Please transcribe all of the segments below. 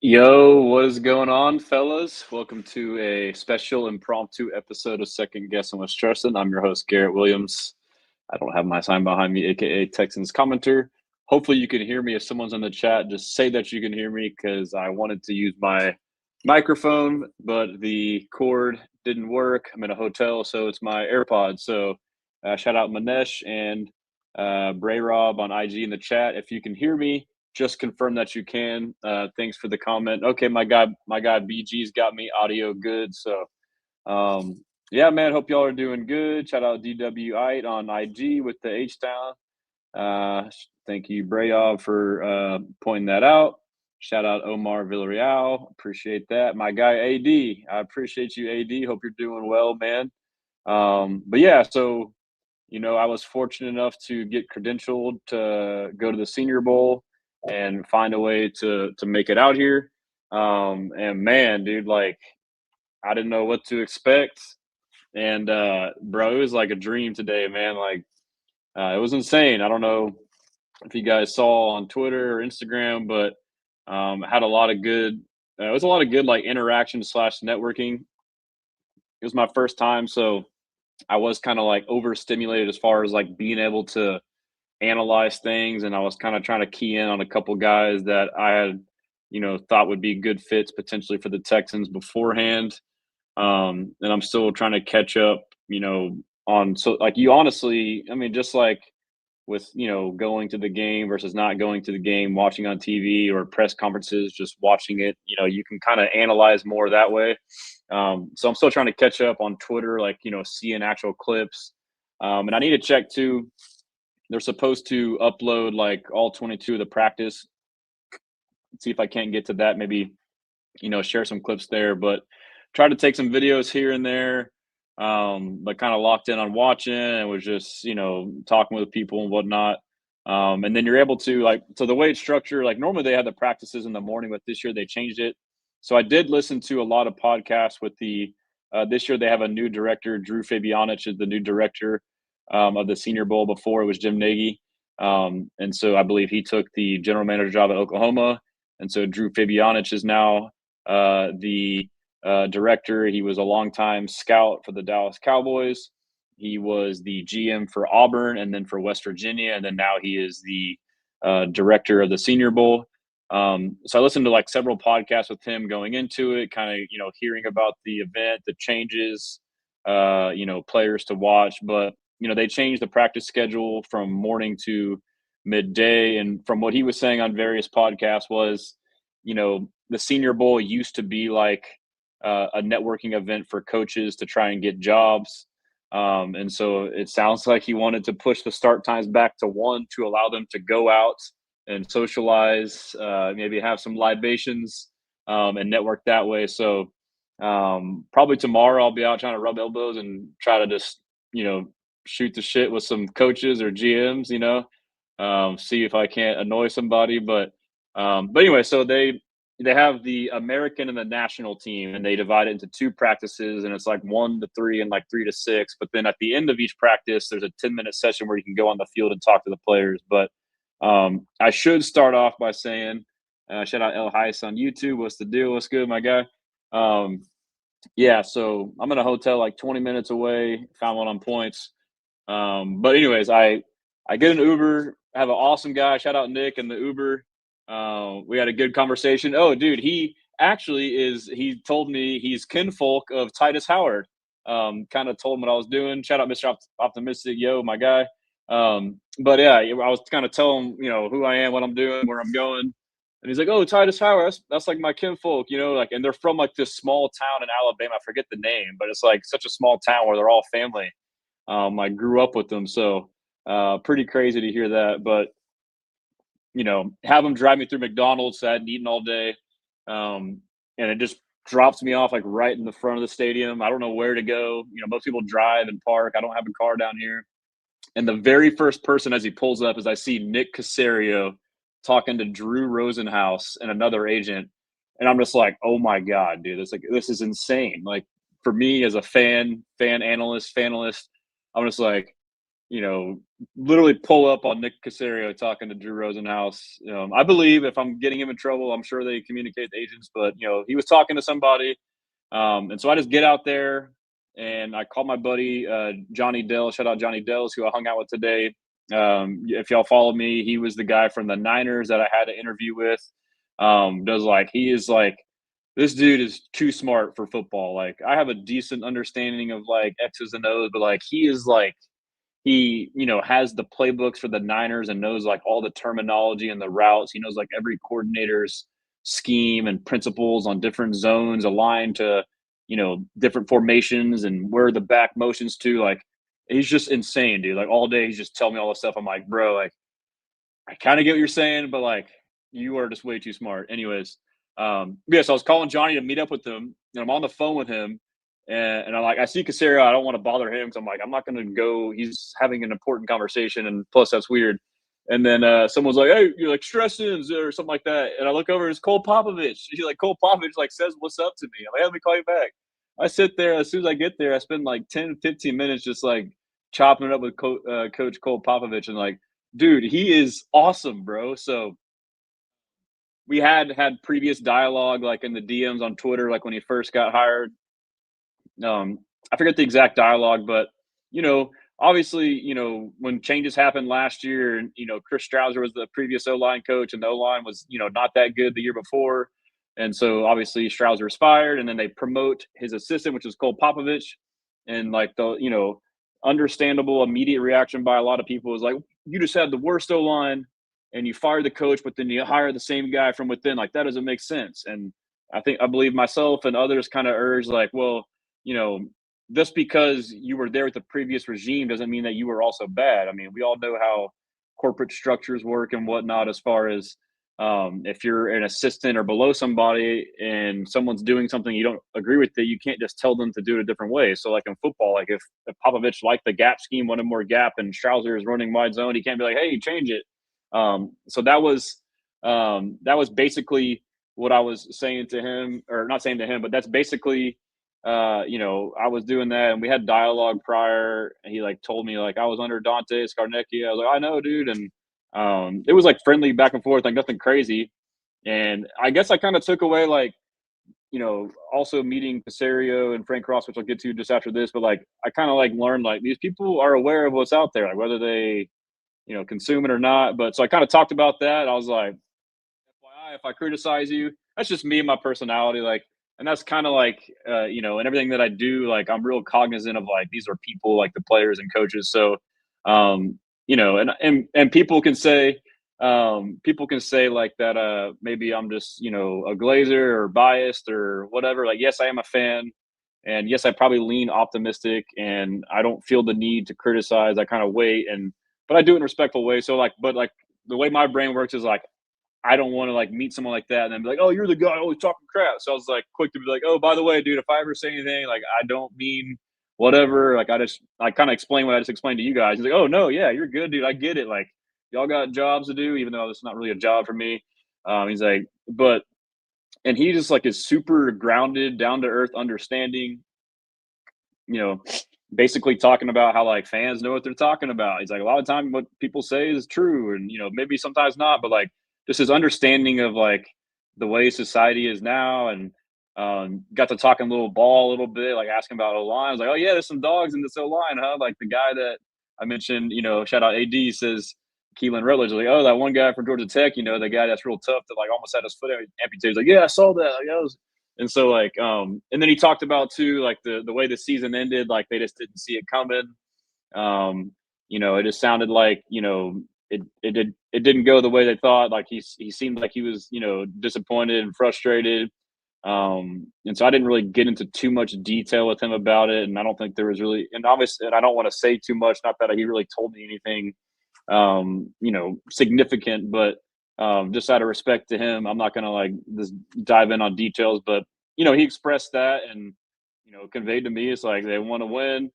Yo, what is going on, fellas? Welcome to a special impromptu episode of Second Guessing with Stressan. I'm your host, Garrett Williams. I don't have my sign behind me, aka Texans commenter. Hopefully, you can hear me. If someone's in the chat, just say that you can hear me because I wanted to use my microphone, but the cord didn't work. I'm in a hotel, so it's my AirPods. So, shout out Manesh and Bray Rob on IG in the chat. If you can hear me, just confirm that you can. Thanks for the comment. Okay, my guy BG's got me audio good. So yeah, man, hope y'all are doing good. Shout out DWite on IG with the H Town. Thank you, Brayov, for pointing that out. Shout out Omar Villarreal. Appreciate that. My guy AD. I appreciate you, AD. Hope you're doing well, man. But yeah, so I was fortunate enough to get credentialed to go to the Senior Bowl and find a way to make it out here. And man, dude, like I didn't know what to expect. And bro, it was like a dream today, man. Like it was insane. I don't know if you guys saw on Twitter or Instagram, but had a lot of good. It was a lot of good like interaction slash networking. It was my first time, so I was kind of like overstimulated as far as like being able to analyze things, and I was kind of trying to key in on a couple guys that I had, thought would be good fits potentially for the Texans beforehand. And I'm still trying to catch up, on so like you honestly, I mean, just like with going to the game versus not going to the game, watching on TV or press conferences, just watching it, you can kind of analyze more that way. So I'm still trying to catch up on Twitter, like seeing actual clips. And I need to check too. They're supposed to upload like all 22 of the practice. See if I can't get to that. Maybe share some clips there, but try to take some videos here and there. But kind of locked in on watching and was just talking with people and whatnot. And then you're able to so the way it's structured, like normally they had the practices in the morning, but this year they changed it. So I did listen to a lot of podcasts with the this year they have a new director. Drew Fabianich is the new director of the Senior Bowl. Before it was Jim Nagy. And so I believe he took the general manager job at Oklahoma. And so Drew Fabianich is now the director. He was a longtime scout for the Dallas Cowboys. He was the GM for Auburn and then for West Virginia. And then now he is the director of the Senior Bowl. So I listened to like several podcasts with him going into it, kind of, hearing about the event, the changes, players to watch. But, they changed the practice schedule from morning to midday. And from what he was saying on various podcasts was, the Senior Bowl used to be like a networking event for coaches to try and get jobs. And so it sounds like he wanted to push the start times back to 1 to allow them to go out and socialize, maybe have some libations and network that way. So probably tomorrow I'll be out trying to rub elbows and try to just, shoot the shit with some coaches or GMs, see if I can't annoy somebody. But anyway, so they have the American and the national team, and they divide it into 2 practices, and it's like 1 to 3 and like 3 to 6. But then at the end of each practice, there's a 10-minute session where you can go on the field and talk to the players. But I should start off by saying, shout out El Heis on YouTube. What's the deal? What's good, my guy? Yeah, so I'm in a hotel like 20 minutes away. Found one on points. But anyways, I get an Uber. I have an awesome guy. Shout out Nick and the Uber. We had a good conversation. Oh, dude, he actually he told me he's kinfolk of Titus Howard. Kind of told him what I was doing. Shout out Mr. Optimistic. Yo, my guy. But yeah, I was kind of telling him, who I am, what I'm doing, where I'm going. And he's like, oh, Titus Howard, that's like my kinfolk, and they're from like this small town in Alabama. I forget the name, but it's like such a small town where they're all family. I grew up with them. So pretty crazy to hear that. But have them drive me through McDonald's. So I hadn't eaten all day. And it just drops me off like right in the front of the stadium. I don't know where to go. Most people drive and park. I don't have a car down here. And the very first person as he pulls up is I see Nick Caserio talking to Drew Rosenhaus and another agent. And I'm just like, oh my God, dude, this is insane. Like for me as a fanalist, I'm just like, literally pull up on Nick Caserio talking to Drew Rosenhaus. I believe if I'm getting him in trouble, I'm sure they communicate with agents, but he was talking to somebody. And so I just get out there and I call my buddy Johnny Dell. Shout out Johnny Dells, who I hung out with today. If y'all follow me, he was the guy from the Niners that I had an interview with. He is like, this dude is too smart for football. Like, I have a decent understanding of like X's and O's, but like he is like, he has the playbooks for the Niners and knows like all the terminology and the routes. He knows like every coordinator's scheme and principles on different zones aligned to different formations and where the back motions to. Like, he's just insane, dude. Like, all day he's just telling me all this stuff. I'm like, bro, like, I kind of get what you're saying, but like, you are just way too smart. Anyways, so I was calling Johnny to meet up with him, and I'm on the phone with him, and I'm like, I see Caserio. I don't want to bother him because I'm like, I'm not going to go. He's having an important conversation, and plus that's weird. And then someone's like, "Hey, you're like Stressans or something like that." And I look over, it's Cole Popovich. He's like, Cole Popovich like says, "What's up?" to me. I'm like, "Hey, let me call you back." I sit there. As soon as I get there, I spend like 10, 15 minutes just like chopping it up with Coach Cole Popovich, and like, dude, he is awesome, bro. So we had previous dialogue like in the DMs on Twitter, like when he first got hired. I forget the exact dialogue, but obviously, when changes happened last year, and Chris Strouser was the previous O line coach, and the O line was not that good the year before, and so obviously Strouser was fired, and then they promote his assistant, which is Cole Popovich, and like the understandable immediate reaction by a lot of people was like, you just had the worst O line, and you fire the coach, but then you hire the same guy from within. Like, that doesn't make sense. And I believe myself and others kind of urge like, well, you know, just because you were there with the previous regime doesn't mean that you were also bad. I mean, we all know how corporate structures work and whatnot, as far as if you're an assistant or below somebody and someone's doing something you don't agree with, that you can't just tell them to do it a different way. So like in football, like if Popovich liked the gap scheme, wanted more gap, and Strouser is running wide zone, he can't be like, hey, change it. So that was basically what I was saying to him, or not saying to him, but that's basically I was doing that, and we had dialogue prior. And he like told me like I was under Dante Scarnecchia. I was like, I know, dude, and it was like friendly back and forth, like nothing crazy. And I guess I kind of took away like also meeting Caserio and Frank Ross, which I'll get to just after this. But like I kind of like learned like these people are aware of what's out there, like whether they consume it or not. But so I kind of talked about that. I was like, FYI, if I criticize you, that's just me and my personality. Like, and that's kind of like, and everything that I do, like, I'm real cognizant of like, these are people, like the players and coaches. So, and people can say like that, maybe I'm just, a glazer or biased or whatever. Like, yes, I am a fan. And yes, I probably lean optimistic, and I don't feel the need to criticize. I kind of wait, but I do it in a respectful way. So but like the way my brain works is like, I don't want to like meet someone like that and then be like, oh, you're the guy always talking crap. So I was like quick to be like, oh, by the way, dude, if I ever say anything, like I don't mean whatever. Like I kind of explain what I just explained to you guys. He's like, oh no, yeah, you're good, dude. I get it. Like y'all got jobs to do, even though it's not really a job for me. He's like, and he just like is super grounded, down to earth, understanding, basically talking about how like fans know what they're talking about. He's like, a lot of time what people say is true, and maybe sometimes not, but like just his understanding of like the way society is now. And got to talking little ball a little bit, like asking about O-line. I was like, oh yeah, there's some dogs in this O-line, huh? Like the guy that I mentioned, shout out AD, says Keelan Rutledge, like, oh, that one guy from Georgia Tech, the guy that's real tough that like almost had his foot amputated. He's like, yeah, I saw that. Like, that was. And so like, and then he talked about too, like the way the season ended, like they just didn't see it coming. It just sounded like, it didn't go the way they thought. Like he seemed like he was, disappointed and frustrated. And so I didn't really get into too much detail with him about it. And I don't think there was really, and obviously, and I don't want to say too much, not that he really told me anything, significant, but just out of respect to him, I'm not going to like just dive in on details. But he expressed that, and conveyed to me it's like they want to win.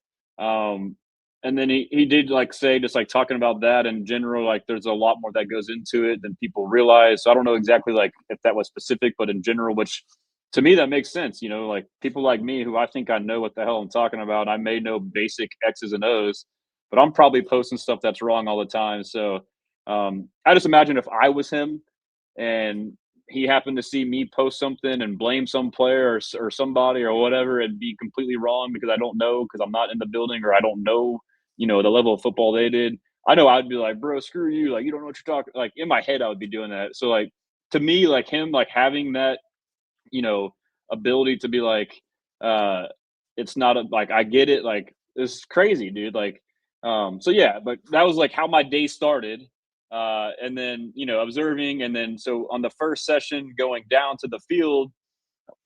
And then he did like say, just like talking about that in general, like there's a lot more that goes into it than people realize. So I don't know exactly like if that was specific, but in general, which to me that makes sense. Like people like me who I think I know what the hell I'm talking about. I may know basic X's and O's, but I'm probably posting stuff that's wrong all the time. So I just imagine if I was him and he happened to see me post something and blame some player or somebody or whatever and be completely wrong because I don't know because I'm not in the building or I don't know, the level of football they did. I know I'd be like, bro, screw you. Like, you don't know what you're talking. Like in my head, I would be doing that. So like to me, like him, like having that, you know, ability to be like, uh, it's not like I get it. Like it's crazy, dude. Like, so yeah, but that was like how my day started. And then, observing. And then, so on the first session, going down to the field,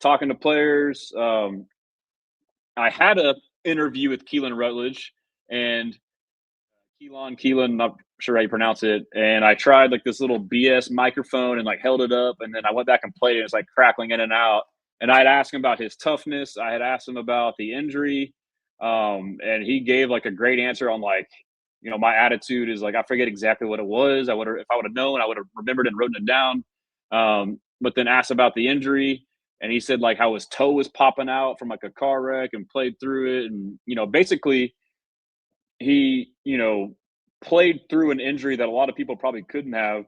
talking to players, I had a interview with Keelan Rutledge and Keelan, not sure how you pronounce it. And I tried like this little BS microphone and like held it up. And then I went back and played it. And it's like crackling in and out. And I'd asked him about his toughness. I had asked him about the injury. And he gave like a great answer on like, my attitude is like, I forget exactly what it was. If I would have known, I would have remembered and written it down. But then asked about the injury. And he said like how his toe was popping out from like a car wreck and played through it. And, basically he, played through an injury that a lot of people probably couldn't have.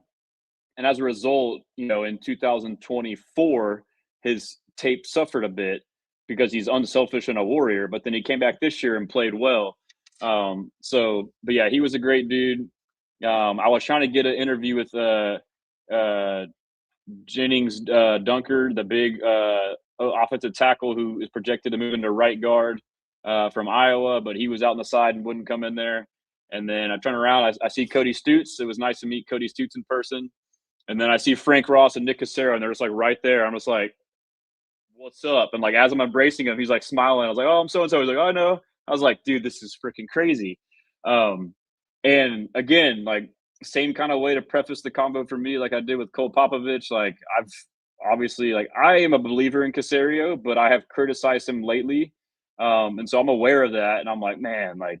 And as a result, in 2024, his tape suffered a bit because he's unselfish and a warrior. But then he came back this year and played well. But yeah, he was a great dude. I was trying to get an interview with Jennings Dunker, the big offensive tackle who is projected to move into right guard from Iowa, but he was out on the side and wouldn't come in there. And then I turn around, I see Cody Stutes. It was nice to meet Cody Stutes in person. And then I see Frank Ross and Nick Caserio, and they're just like right there. I'm just like, what's up? And like as I'm embracing him, he's like smiling. I was like, oh, I'm so and so. He's like, oh, I know. I was like, dude, this is freaking crazy. And again, like same kind of way to preface the combo for me, like I did with Cole Popovich. Like I've obviously like I am a believer in Caserio, but I have criticized him lately. And so I'm aware of that. And I'm like, man, like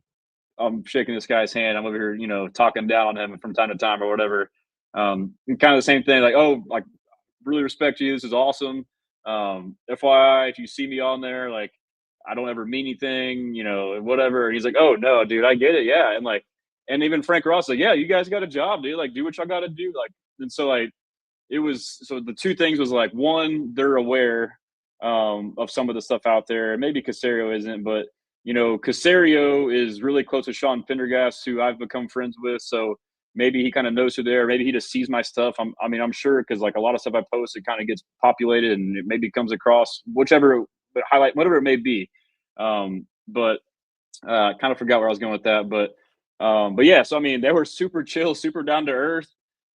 I'm shaking this guy's hand. I'm over here, talking down on him from time to time or whatever. And kind of the same thing, like, oh, like really respect you. This is awesome. FYI, if you see me on there, like I don't ever mean anything, whatever. And he's like, oh no, dude, I get it. Yeah. And like, and even Frank Ross, like, yeah, you guys got a job, dude. Like, do what y'all got to do. Like, and so like, it was, so the two things was like, one, they're aware of some of the stuff out there. Maybe Caserio isn't, but Caserio is really close to Sean Pendergast, who I've become friends with. So maybe he kind of knows who they are. Maybe he just sees my stuff. I'm sure because like a lot of stuff I post, it kind of gets populated and it maybe comes across whichever highlight, whatever it may be. But kind of forgot where I was going with that. But yeah, so I mean, they were super chill, super down to earth.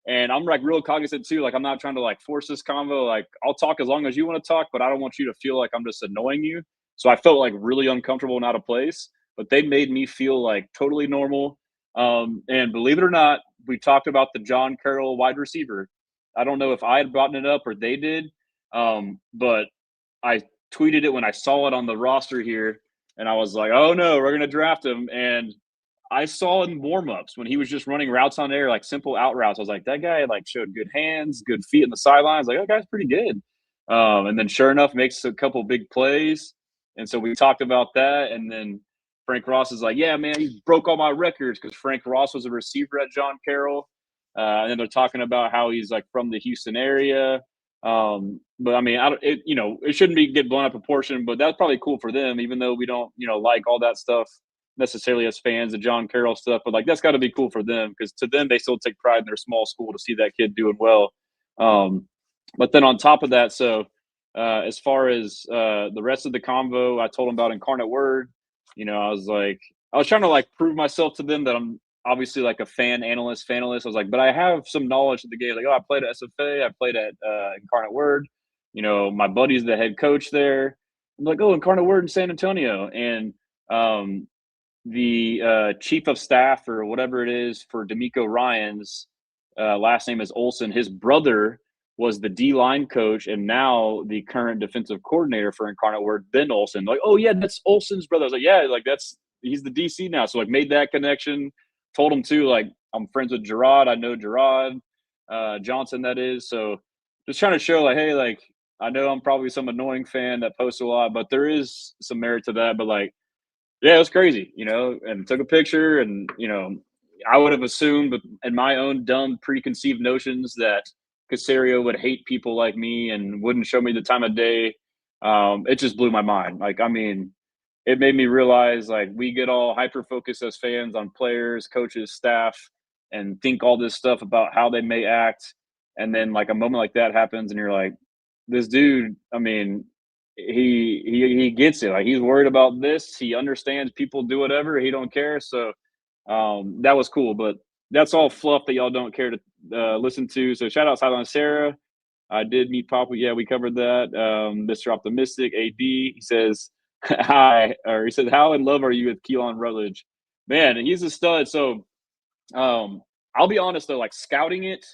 And I'm like real cognizant too. Like I'm not trying to like force this convo. Like I'll talk as long as you want to talk, but I don't want you to feel like I'm just annoying you. So I felt like really uncomfortable and out of place. But they made me feel like totally normal. And believe it or not, we talked about the John Carroll wide receiver. I don't know if I had brought it up or they did, but I tweeted it when I saw it on the roster here, and I was like, "Oh no, we're gonna draft him." And I saw in warmups when he was just running routes on air, like simple out routes. I was like, that guy like showed good hands, good feet in the sidelines. Like that guy's pretty good. And then sure enough, makes a couple big plays. And so we talked about that. And then Frank Ross is like, yeah, man, he broke all my records because Frank Ross was a receiver at John Carroll. And then they're talking about how he's like from the Houston area. But I mean, it shouldn't be get blown out of proportion, but that's probably cool for them, even though we don't, like all that stuff necessarily as fans of John Carroll stuff, but like that's got to be cool for them because to them they still take pride in their small school to see that kid doing well. But then on top of that, so as far as the rest of the convo, I told them about Incarnate Word. I was trying to like prove myself to them that I'm obviously like a fanalist. I was like, but I have some knowledge of the game. Like, oh, I played at SFA, I played at Incarnate Word. My buddy's the head coach there. I'm like, oh, Incarnate Word in San Antonio, and the chief of staff or whatever it is for D'Amico Ryans, last name is Olson. His brother was the D line coach and now the current defensive coordinator for Incarnate Word, Ben Olson. Like, oh yeah, that's Olson's brother. I was like, yeah, like he's the DC now. So like made that connection. Told him too, like I'm friends with Gerard. I know Gerard Johnson, that is. So just trying to show like, hey, like I know I'm probably some annoying fan that posts a lot, but there is some merit to that. But like Yeah, it was crazy, and took a picture and, I would have assumed in my own dumb preconceived notions that Caserio would hate people like me and wouldn't show me the time of day. It just blew my mind. Like, I mean, it made me realize like we get all hyper focused as fans on players, coaches, staff, and think all this stuff about how they may act. And then like a moment like that happens and you're like, this dude, I mean, he gets it. Like he's worried about this. He understands people do whatever. He don't care. So that was cool. But that's all fluff that y'all don't care to listen to. So shout out Sideline Sarah. I did meet Papa. Yeah, we covered that. Mr. Optimistic, AD. He says, hi, or he says, how in love are you with Keelan Rutledge? Man, he's a stud. So I'll be honest though, like scouting it,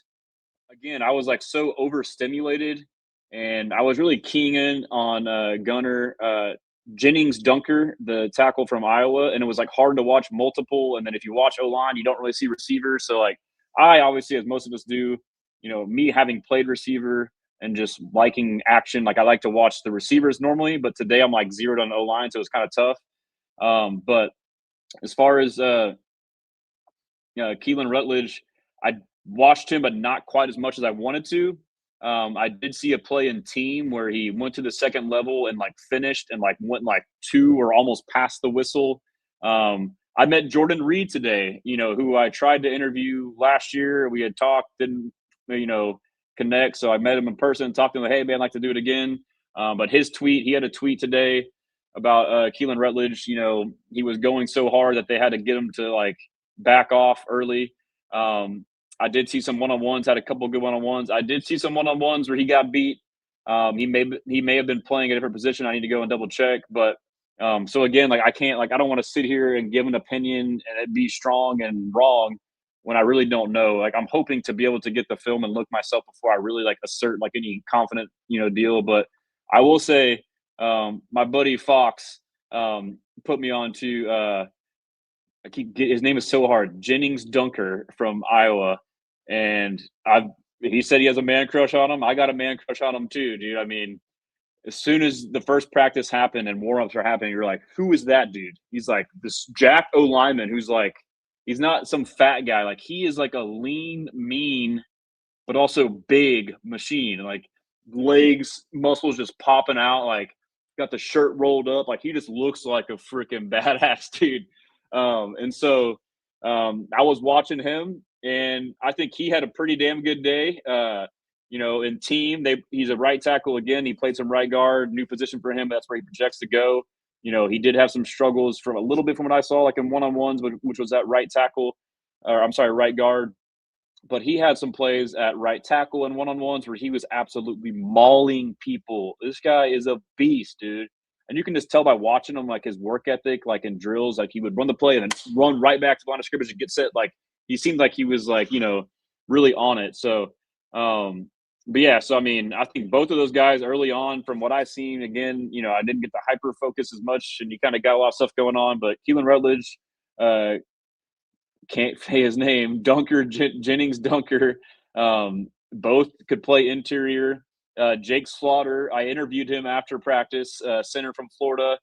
again, I was like so overstimulated and I was really keying in on Gunner Jennings Dunker, the tackle from Iowa, and it was like hard to watch multiple. And then if you watch O line, you don't really see receivers. So like I obviously, as most of us do, me having played receiver and just liking action, like I like to watch the receivers normally, but today I'm like zeroed on O line, so it's kind of tough. But as far as Keelan Rutledge, I watched him, but not quite as much as I wanted to. I did see a play in team where he went to the second level and like finished and like went like two or almost past the whistle. I met Jordan Reed today, who I tried to interview last year. We had talked, didn't, connect. So I met him in person, talked to him, like, hey, man, I'd like to do it again. But he had a tweet today about Keelan Rutledge. He was going so hard that they had to get him to like back off early. I did see some one-on-ones, had a couple of good one-on-ones. I did see some one-on-ones where he got beat. He may have been playing a different position. I need to go and double check. But so again, like I can't, like I don't want to sit here and give an opinion and it be strong and wrong when I really don't know. Like I'm hoping to be able to get the film and look myself before I really like assert like any confident deal. But I will say, my buddy Fox put me on to his name is so hard, Jennings Dunker from Iowa, and he said he has a man crush on him. I got a man crush on him too, dude. I mean, as soon as the first practice happened and warm-ups are happening, you're like, who is that dude? He's like this jacked O lineman who's like, he's not some fat guy. Like he is like a lean, mean, but also big machine. Like legs, muscles just popping out. Like got the shirt rolled up. Like he just looks like a freaking badass dude. And so I was watching him, and I think he had a pretty damn good day. In team, he's a right tackle again. He played some right guard, new position for him. That's where he projects to go. He did have some struggles from a little bit from what I saw, like in one-on-ones, which was that right tackle, or I'm sorry, right guard. But he had some plays at right tackle and one-on-ones where he was absolutely mauling people. This guy is a beast, dude. And you can just tell by watching him, like his work ethic, like in drills, like he would run the play and then run right back to the line of scrimmage and get set. Like he seemed like he was like, really on it. So, but yeah, so I mean, I think both of those guys early on, from what I've seen, again, I didn't get the hyper focus as much, and you kind of got a lot of stuff going on. But Keelan Rutledge, can't say his name, Jennings Dunker. Both could play interior. Jake Slaughter, I interviewed him after practice, center from Florida.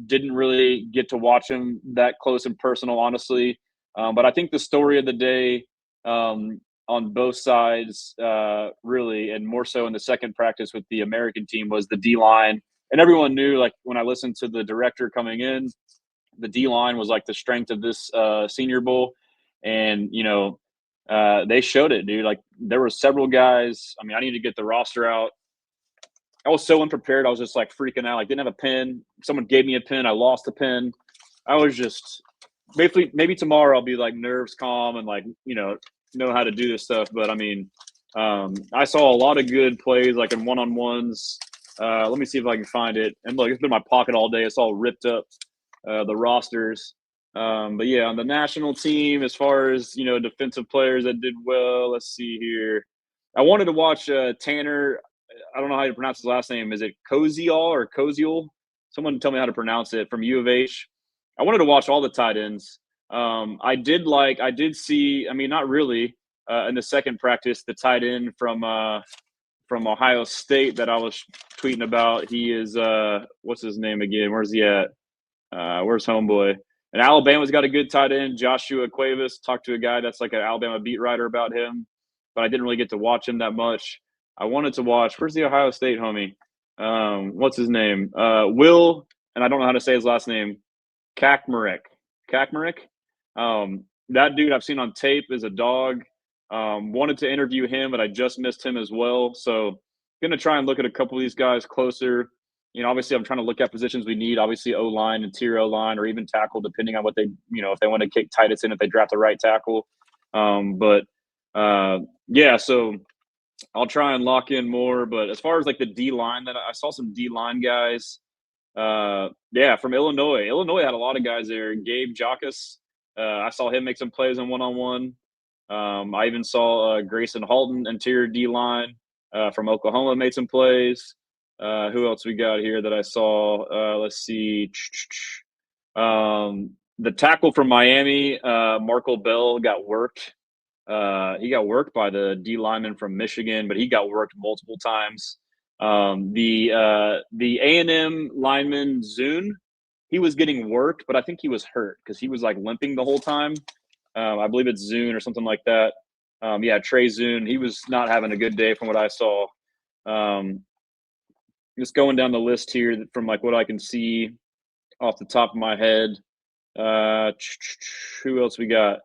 Didn't really get to watch him that close and personal, honestly. But I think the story of the day on both sides, really, and more so in the second practice with the American team, was the D-line. And everyone knew, like, when I listened to the director coming in, the D-line was like the strength of this Senior Bowl. And, they showed it, dude. Like there were several guys. I mean, I need to get the roster out. I was so unprepared. I was just like freaking out. Like didn't have a pen. Someone gave me a pen. I lost a pen. I was just maybe tomorrow I'll be like nerves calm and like, know how to do this stuff. But I mean, I saw a lot of good plays like in one-on-ones. Let me see if I can find it. And look, it's been in my pocket all day. It's all ripped up, the rosters. But yeah, on the national team, as far as defensive players that did well, let's see here. I wanted to watch Tanner. I don't know how to pronounce his last name. Is it Koziol or Koziol? Someone tell me how to pronounce it. From U of H. I wanted to watch all the tight ends. I did see. I mean, not really. In the second practice, the tight end from Ohio State that I was tweeting about. He is what's his name again? Where's he at? Where's homeboy? And Alabama's got a good tight end, Joshua Cuevas. Talked to a guy that's like an Alabama beat writer about him, but I didn't really get to watch him that much. I wanted to watch. Where's the Ohio State homie? What's his name? Will, and I don't know how to say his last name. Kakmarek. Kakmarek. That dude I've seen on tape is a dog. Wanted to interview him, but I just missed him as well. So going to try and look at a couple of these guys closer. Obviously I'm trying to look at positions we need, obviously O-line, interior O-line, or even tackle, depending on what they, if they want to kick Titus in, if they draft the right tackle. Yeah, so I'll try and lock in more. But as far as like the D-line, that I saw some D-line guys. From Illinois. Illinois had a lot of guys there. Gabe Jacas. I saw him make some plays in one-on-one. I even saw Grayson Halton, interior D-line from Oklahoma, made some plays. Who else we got here that I saw? Let's see. The tackle from Miami, Marco Bell, got worked. He got worked by the D lineman from Michigan, but he got worked multiple times. The A&M lineman Zune, he was getting worked, but I think he was hurt because he was like limping the whole time. I believe it's Zune or something like that. Trey Zune, he was not having a good day from what I saw. Just going down the list here from like what I can see off the top of my head. Who else we got?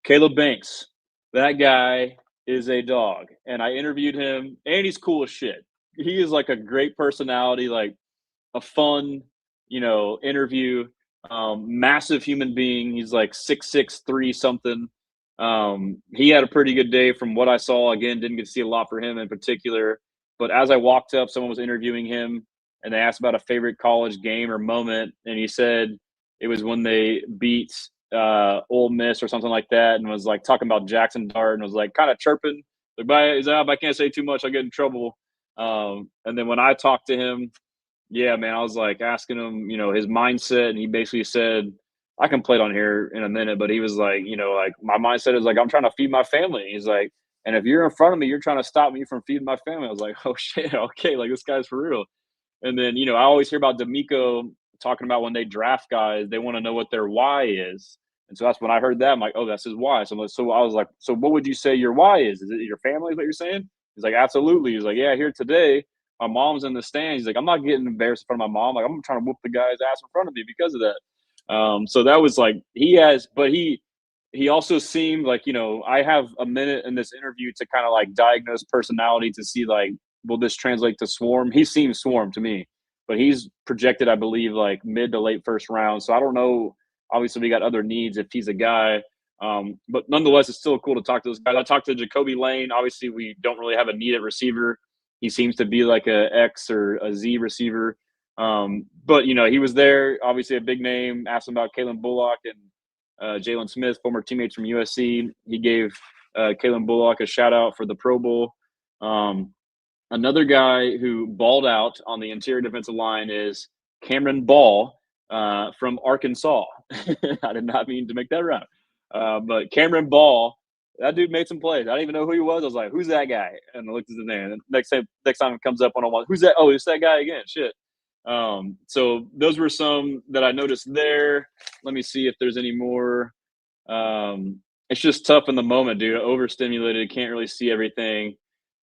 Caleb Banks. That guy is a dog, and I interviewed him, and he's cool as shit. He is like a great personality, like a fun, interview. Massive human being. He's like 6'6", 3 something. He had a pretty good day from what I saw. Again, didn't get to see a lot for him in particular. But as I walked up, someone was interviewing him, and they asked about a favorite college game or moment, and he said it was when they beat Ole Miss or something like that, and was like talking about Jackson Dart, and was like kind of chirping. Like, I can't say too much, I'll get in trouble. And then when I talked to him, yeah, man, I was like asking him, his mindset, and he basically said, I can play it on here in a minute, but he was like, like my mindset is like, I'm trying to feed my family. He's like, and if you're in front of me, you're trying to stop me from feeding my family. I was like, oh shit, okay, like this guy's for real. And then, I always hear about D'Amico talking about when they draft guys, they want to know what their why is. And so that's when I heard that, I'm like, oh, that's his why. So I was like, so what would you say your why is? Is it your family, is what you're saying? He's like, absolutely. He's like, yeah, here today, my mom's in the stands. He's like, I'm not getting embarrassed in front of my mom. Like, I'm trying to whoop the guy's ass in front of me because of that. So that was like, he also seemed like, I have a minute in this interview to kind of like diagnose personality to see like, will this translate to swarm? He seems swarm to me, but he's projected, I believe, like mid to late first round. So I don't know. Obviously, we got other needs if he's a guy. But nonetheless, it's still cool to talk to those guys. I talked to Jacoby Lane. Obviously, we don't really have a need at receiver. He seems to be like a X or a Z receiver. But, he was there, obviously a big name. Asked him about Kalen Bullock and Jalen Smith, former teammates from USC. He gave Kalen Bullock a shout out for the Pro Bowl. Another guy who balled out on the interior defensive line is Cameron Ball from Arkansas. I did not mean to make that rhyme. But Cameron Ball, that dude made some plays. I didn't even know who he was. I was like, who's that guy? And I looked at his name. And next time it comes up one-on-one, who's that? Oh, it's that guy again. Shit. So those were some that I noticed there. Let me see if there's any more. It's just tough in the moment, dude. Overstimulated. Can't really see everything.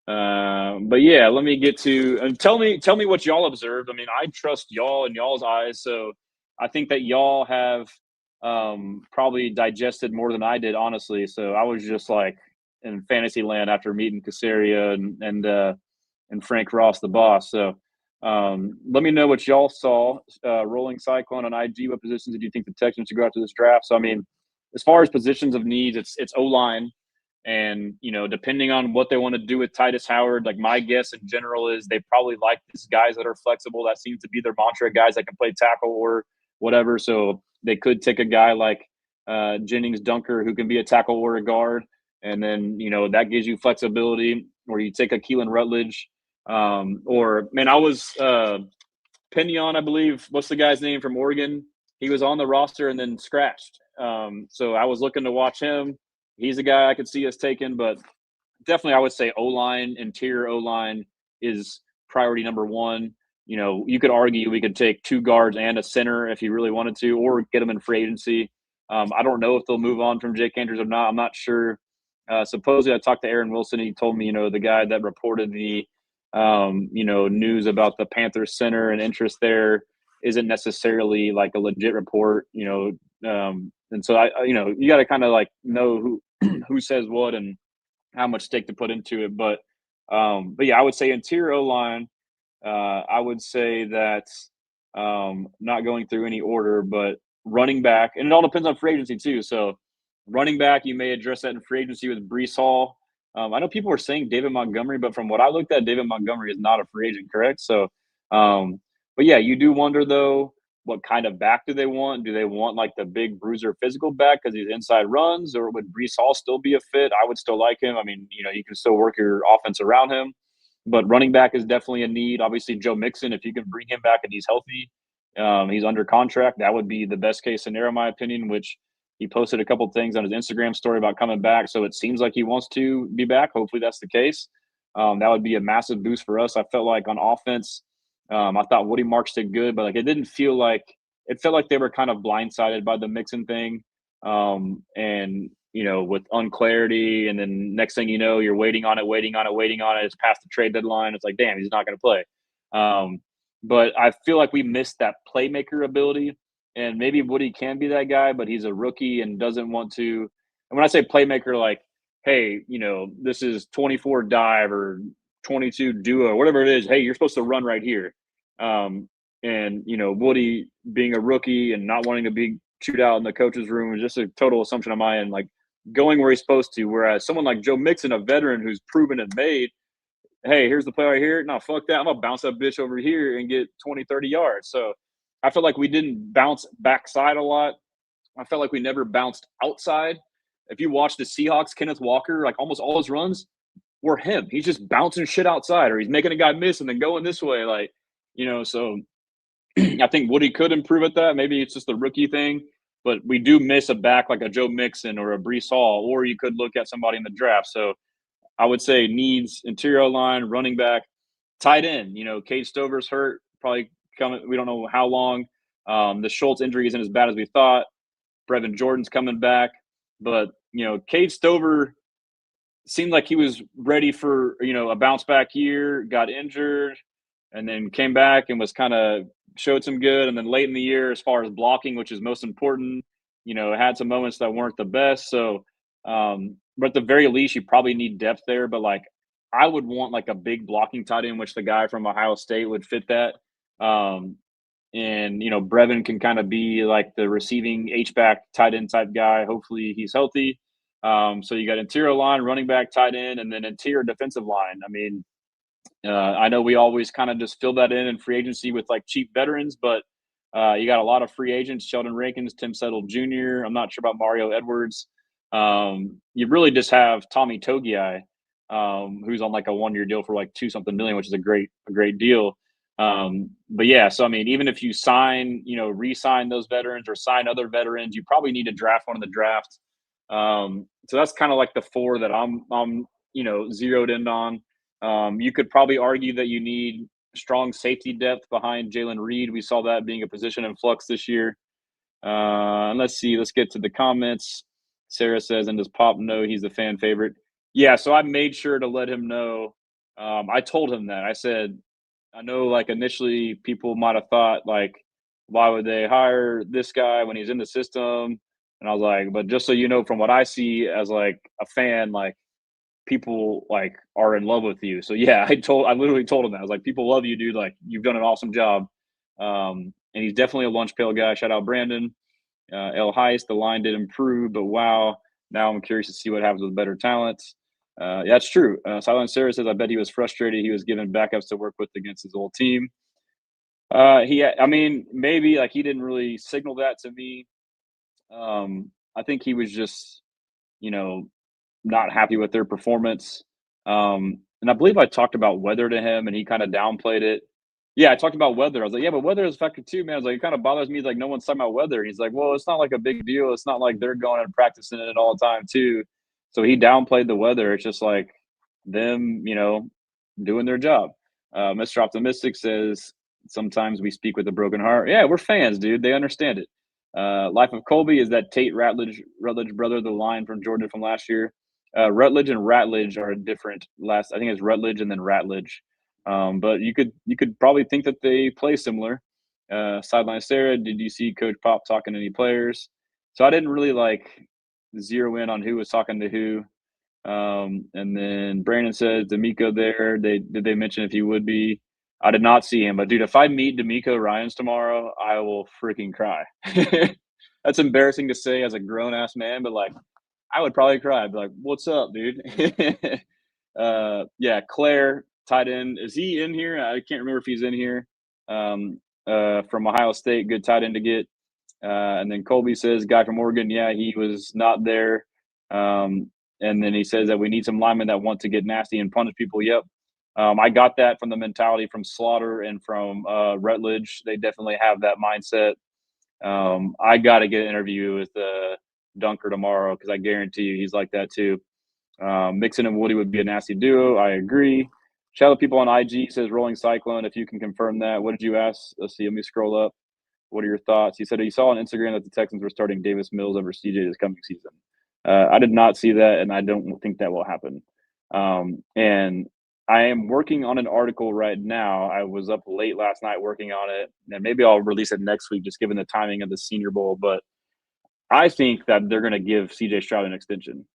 But yeah, let me get to and tell me what y'all observed. I mean, I trust y'all and y'all's eyes, so I think that y'all have probably digested more than I did, honestly. So I was just like in fantasy land after meeting Caserio and Frank Ross, the boss. So let me know what y'all saw. Rolling Cyclone on IG. What positions did you think the Texans should go after this draft? So I mean, as far as positions of needs, it's O-line. And, depending on what they want to do with Titus Howard, like my guess in general is they probably like these guys that are flexible. That seems to be their mantra, guys that can play tackle or whatever. So they could take a guy like Jennings Dunker who can be a tackle or a guard. And then, that gives you flexibility. Or you take a Keelan Rutledge. I was Pinion, I believe. What's the guy's name from Oregon? He was on the roster and then scratched. So I was looking to watch him. He's a guy I could see us taking, but definitely I would say O-line, interior O-line is priority number one. you could argue we could take 2 guards and a center if you really wanted to, or get them in free agency. I don't know if they'll move on from Jake Andrews or not. I'm not sure. Supposedly, I talked to Aaron Wilson. He told me, the guy that reported the, news about the Panthers center and interest there isn't necessarily like a legit report. And so you got to kind of like know who who says what and how much stake to put into it. But yeah, I would say interior O line. I would say that not going through any order, but running back, and it all depends on free agency too. So running back, you may address that in free agency with Brees Hall. I know people were saying David Montgomery, but from what I looked at, David Montgomery is not a free agent, correct? So, but yeah, you do wonder though, what kind of back do they want? Do they want like the big bruiser physical back because he's inside runs, or would Brees Hall still be a fit? I would still like him. I mean, you can still work your offense around him, but running back is definitely a need. Obviously, Joe Mixon, if you can bring him back and he's healthy, he's under contract. That would be the best case scenario, in my opinion, which he posted a couple things on his Instagram story about coming back. So it seems like he wants to be back. Hopefully that's the case. That would be a massive boost for us. I felt like on offense, I thought Woody Marks did good, but like it felt like they were kind of blindsided by the Mixon thing. And with unclarity, and then next thing you know, you're waiting on it. It's past the trade deadline. It's like, damn, he's not going to play. But I feel like we missed that playmaker ability, and maybe Woody can be that guy, but he's a rookie and doesn't want to. And when I say playmaker, like, hey, this is 24 dive or 22 duo, whatever it is. Hey, you're supposed to run right here. And Woody being a rookie and not wanting to be chewed out in the coach's room is just a total assumption on my end. Like, going where he's supposed to. Whereas someone like Joe Mixon, a veteran who's proven and made, hey, here's the play right here. No, fuck that. I'm going to bounce that bitch over here and get 20, 30 yards. So I feel like we didn't bounce backside a lot. I felt like we never bounced outside. If you watch the Seahawks, Kenneth Walker, like almost all his runs were him. He's just bouncing shit outside, or he's making a guy miss and then going this way. Like, so I think Woody could improve at that. Maybe it's just a rookie thing. But we do miss a back like a Joe Mixon or a Brees Hall, or you could look at somebody in the draft. So I would say needs interior line, running back, tight end. Cade Stover's hurt, probably coming. We don't know how long. The Schultz injury isn't as bad as we thought. Brevin Jordan's coming back. But, Cade Stover seemed like he was ready for, a bounce back year, got injured, and then came back and was kind of showed some good. And then late in the year, as far as blocking, which is most important, had some moments that weren't the best. So, but at the very least, you probably need depth there. But like, I would want like a big blocking tight end, which the guy from Ohio State would fit that. And Brevin can kind of be like the receiving H-back tight end type guy. Hopefully he's healthy. So you got interior line, running back, tight end, and then interior defensive line. I mean, I know we always kind of just fill that in free agency with like cheap veterans, but you got a lot of free agents: Sheldon Rankins, Tim Settle Jr. I'm not sure about Mario Edwards. You really just have Tommy Togiai, who's on like a 1-year deal for like 2-something million, which is a great deal. But yeah, so I mean, even if you re-sign those veterans or sign other veterans, you probably need to draft one in the draft. So that's kind of like the 4 that I'm zeroed in on. You could probably argue that you need strong safety depth behind Jalen Reed. We saw that being a position in flux this year. And let's get to the comments. Sarah says, and does Pop know he's the fan favorite? Yeah, so I made sure to let him know. I told him that. I said, I know like initially people might have thought like, why would they hire this guy when he's in the system? And I was like, but just so you know, from what I see as like a fan, like, people like are in love with you. So yeah, I literally told him that. I was like, people love you, dude. Like, you've done an awesome job. And he's definitely a lunch pail guy. Shout out Brandon. El Heist, the line did improve, but wow, now I'm curious to see what happens with better talents. Yeah, that's true. Silent Sarah says, I bet he was frustrated. He was given backups to work with against his old team. I mean, maybe like he didn't really signal that to me. I think he was just, not happy with their performance. And I believe I talked about weather to him, and he kind of downplayed it. Yeah, I talked about weather. I was like, yeah, but weather is a factor too, man. I was like, it kind of bothers me like no one's talking about weather. He's like, well, it's not like a big deal. It's not like they're going and practicing it all the time too. So he downplayed the weather. It's just like them, doing their job. Mr. Optimistic says sometimes we speak with a broken heart. Yeah, we're fans, dude. They understand it. Life of Colby is that Tate Rutledge brother, the line from Georgia from last year. Rutledge and Ratledge are different. I think it's Rutledge and then Ratledge. But you could probably think that they play similar. Sideline Sarah, did you see Coach Pop talking to any players? So I didn't really zero in on who was talking to who. And then Brandon says D'Amico there. Did they mention if he would be? I did not see him, but dude, if I meet D'Amico Ryans tomorrow, I will freaking cry. That's embarrassing to say as a grown ass man, but I would probably cry. I'd be like, "What's up, dude?" Yeah, Claire, tight end. Is he in here? I can't remember if he's in here. From Ohio State, good tight end to get. And then Colby says, guy from Oregon, yeah, he was not there. And then he says that we need some linemen that want to get nasty and punish people. Yep. I got that from the mentality from Slaughter and from Rutledge. They definitely have that mindset. I got to get an interview with Dunker tomorrow because I guarantee you he's like that too. Mixon and Woody would be a nasty duo. I agree. Shadow people on IG says Rolling Cyclone. If you can confirm that, what did you ask? Let's see. Let me scroll up. What are your thoughts? He said he saw on Instagram that the Texans were starting Davis Mills over CJ this coming season. I did not see that, and I don't think that will happen. And I am working on an article right now. I was up late last night working on it, and maybe I'll release it next week, just given the timing of the Senior Bowl. But I think that they're going to give CJ Stroud an extension.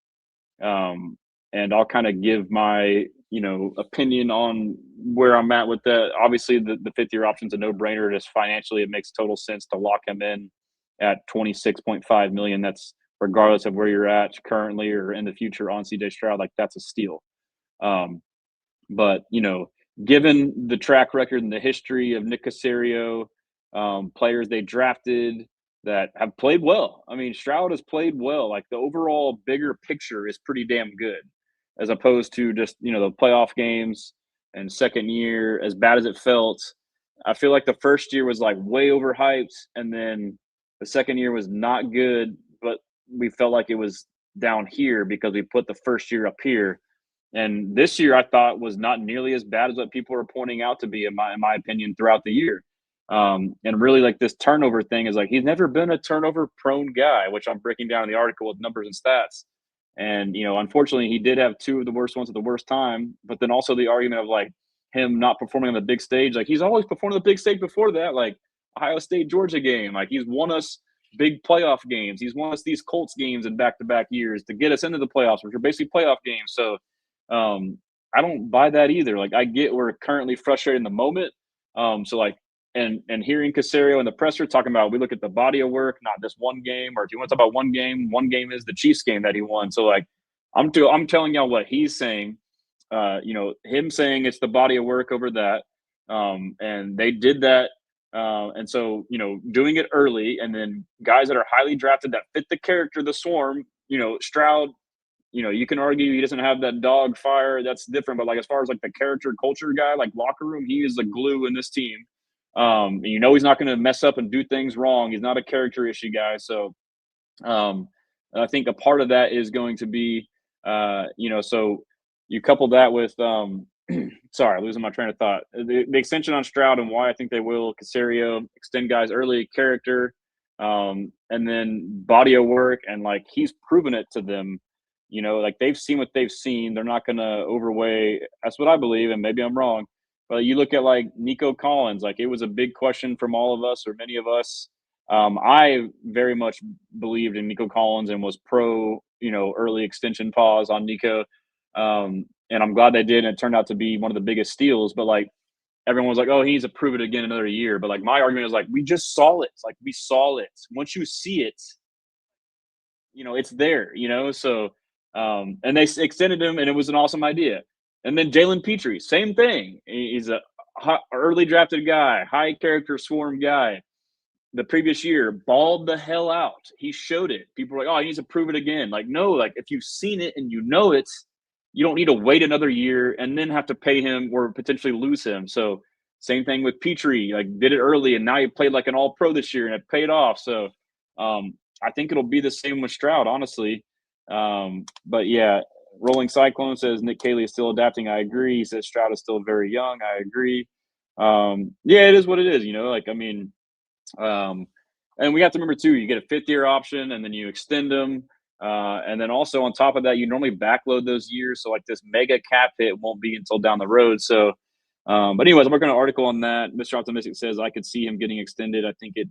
And I'll kind of give my opinion on where I'm at with that. Obviously, the fifth-year option's a no-brainer. Just financially, it makes total sense to lock him in at $26.5 million. That's regardless of where you're at currently or in the future on CJ Stroud. That's a steal. But given the track record and the history of Nick Caserio, players they drafted that have played well. I mean, Stroud has played well. The overall bigger picture is pretty damn good, as opposed to just the playoff games and second year. As bad as it felt, I feel like the first year was way overhyped, and then the second year was not good, but we felt like it was down here because we put the first year up here. And this year I thought was not nearly as bad as what people are pointing out to be, in my opinion, throughout the year. And really this turnover thing is he's never been a turnover prone guy, which I'm breaking down in the article with numbers and stats. And, unfortunately he did have two of the worst ones at the worst time, but then also the argument of him not performing on the big stage. He's always performed on the big stage before that, Ohio State, Georgia game. He's won us big playoff games. He's won us these Colts games in back-to-back years to get us into the playoffs, which are basically playoff games. So I don't buy that either. I get we're currently frustrated in the moment. And hearing Caserio in the presser talking about, we look at the body of work, not this one game, or if you want to talk about one game is the Chiefs game that he won. So I'm telling y'all what he's saying, him saying it's the body of work over that. And they did that. And so, doing it early, and then guys that are highly drafted that fit the character, the swarm, Stroud, you can argue he doesn't have that dog fire. That's different. But as far as the character culture guy, locker room, he is the glue in this team. He's not going to mess up and do things wrong. He's not a character issue guy. So I think a part of that is going to be, so you couple that with, sorry, losing my train of thought. The extension on Stroud and why I think they will. Caserio, extend guys early, character, and then body of work. And he's proven it to them. They've seen what they've seen. They're not going to overweigh. That's what I believe, and maybe I'm wrong. But you look at Nico Collins, it was a big question from all of us, or many of us. I very much believed in Nico Collins and was pro, early extension pause on Nico. And I'm glad they did, and it turned out to be one of the biggest steals. But everyone was oh, he needs to prove it again another year. But my argument is we just saw it. We saw it. Once you see it, it's there. So. And they extended him, and it was an awesome idea. And then Jalen Petrie, same thing. He's a early drafted guy, high character swarm guy. The previous year, balled the hell out. He showed it. People were oh, he needs to prove it again. No, if you've seen it and you know it, you don't need to wait another year and then have to pay him or potentially lose him. So same thing with Petrie. Did it early, and now he played an all-pro this year, and it paid off. So I think it'll be the same with Stroud, honestly. But yeah, Rolling Cyclone says Nick Cayley is still adapting. I agree. He says Stroud is still very young. I agree. Yeah, it is what it is. Like, I mean, um, and we have to remember too, you get a fifth year option and then you extend them. And then also on top of that, you normally backload those years. So like this mega cap hit won't be until down the road. So, but anyways, I'm working on an article on that. Mr. Optimistic says I could see him getting extended. I think it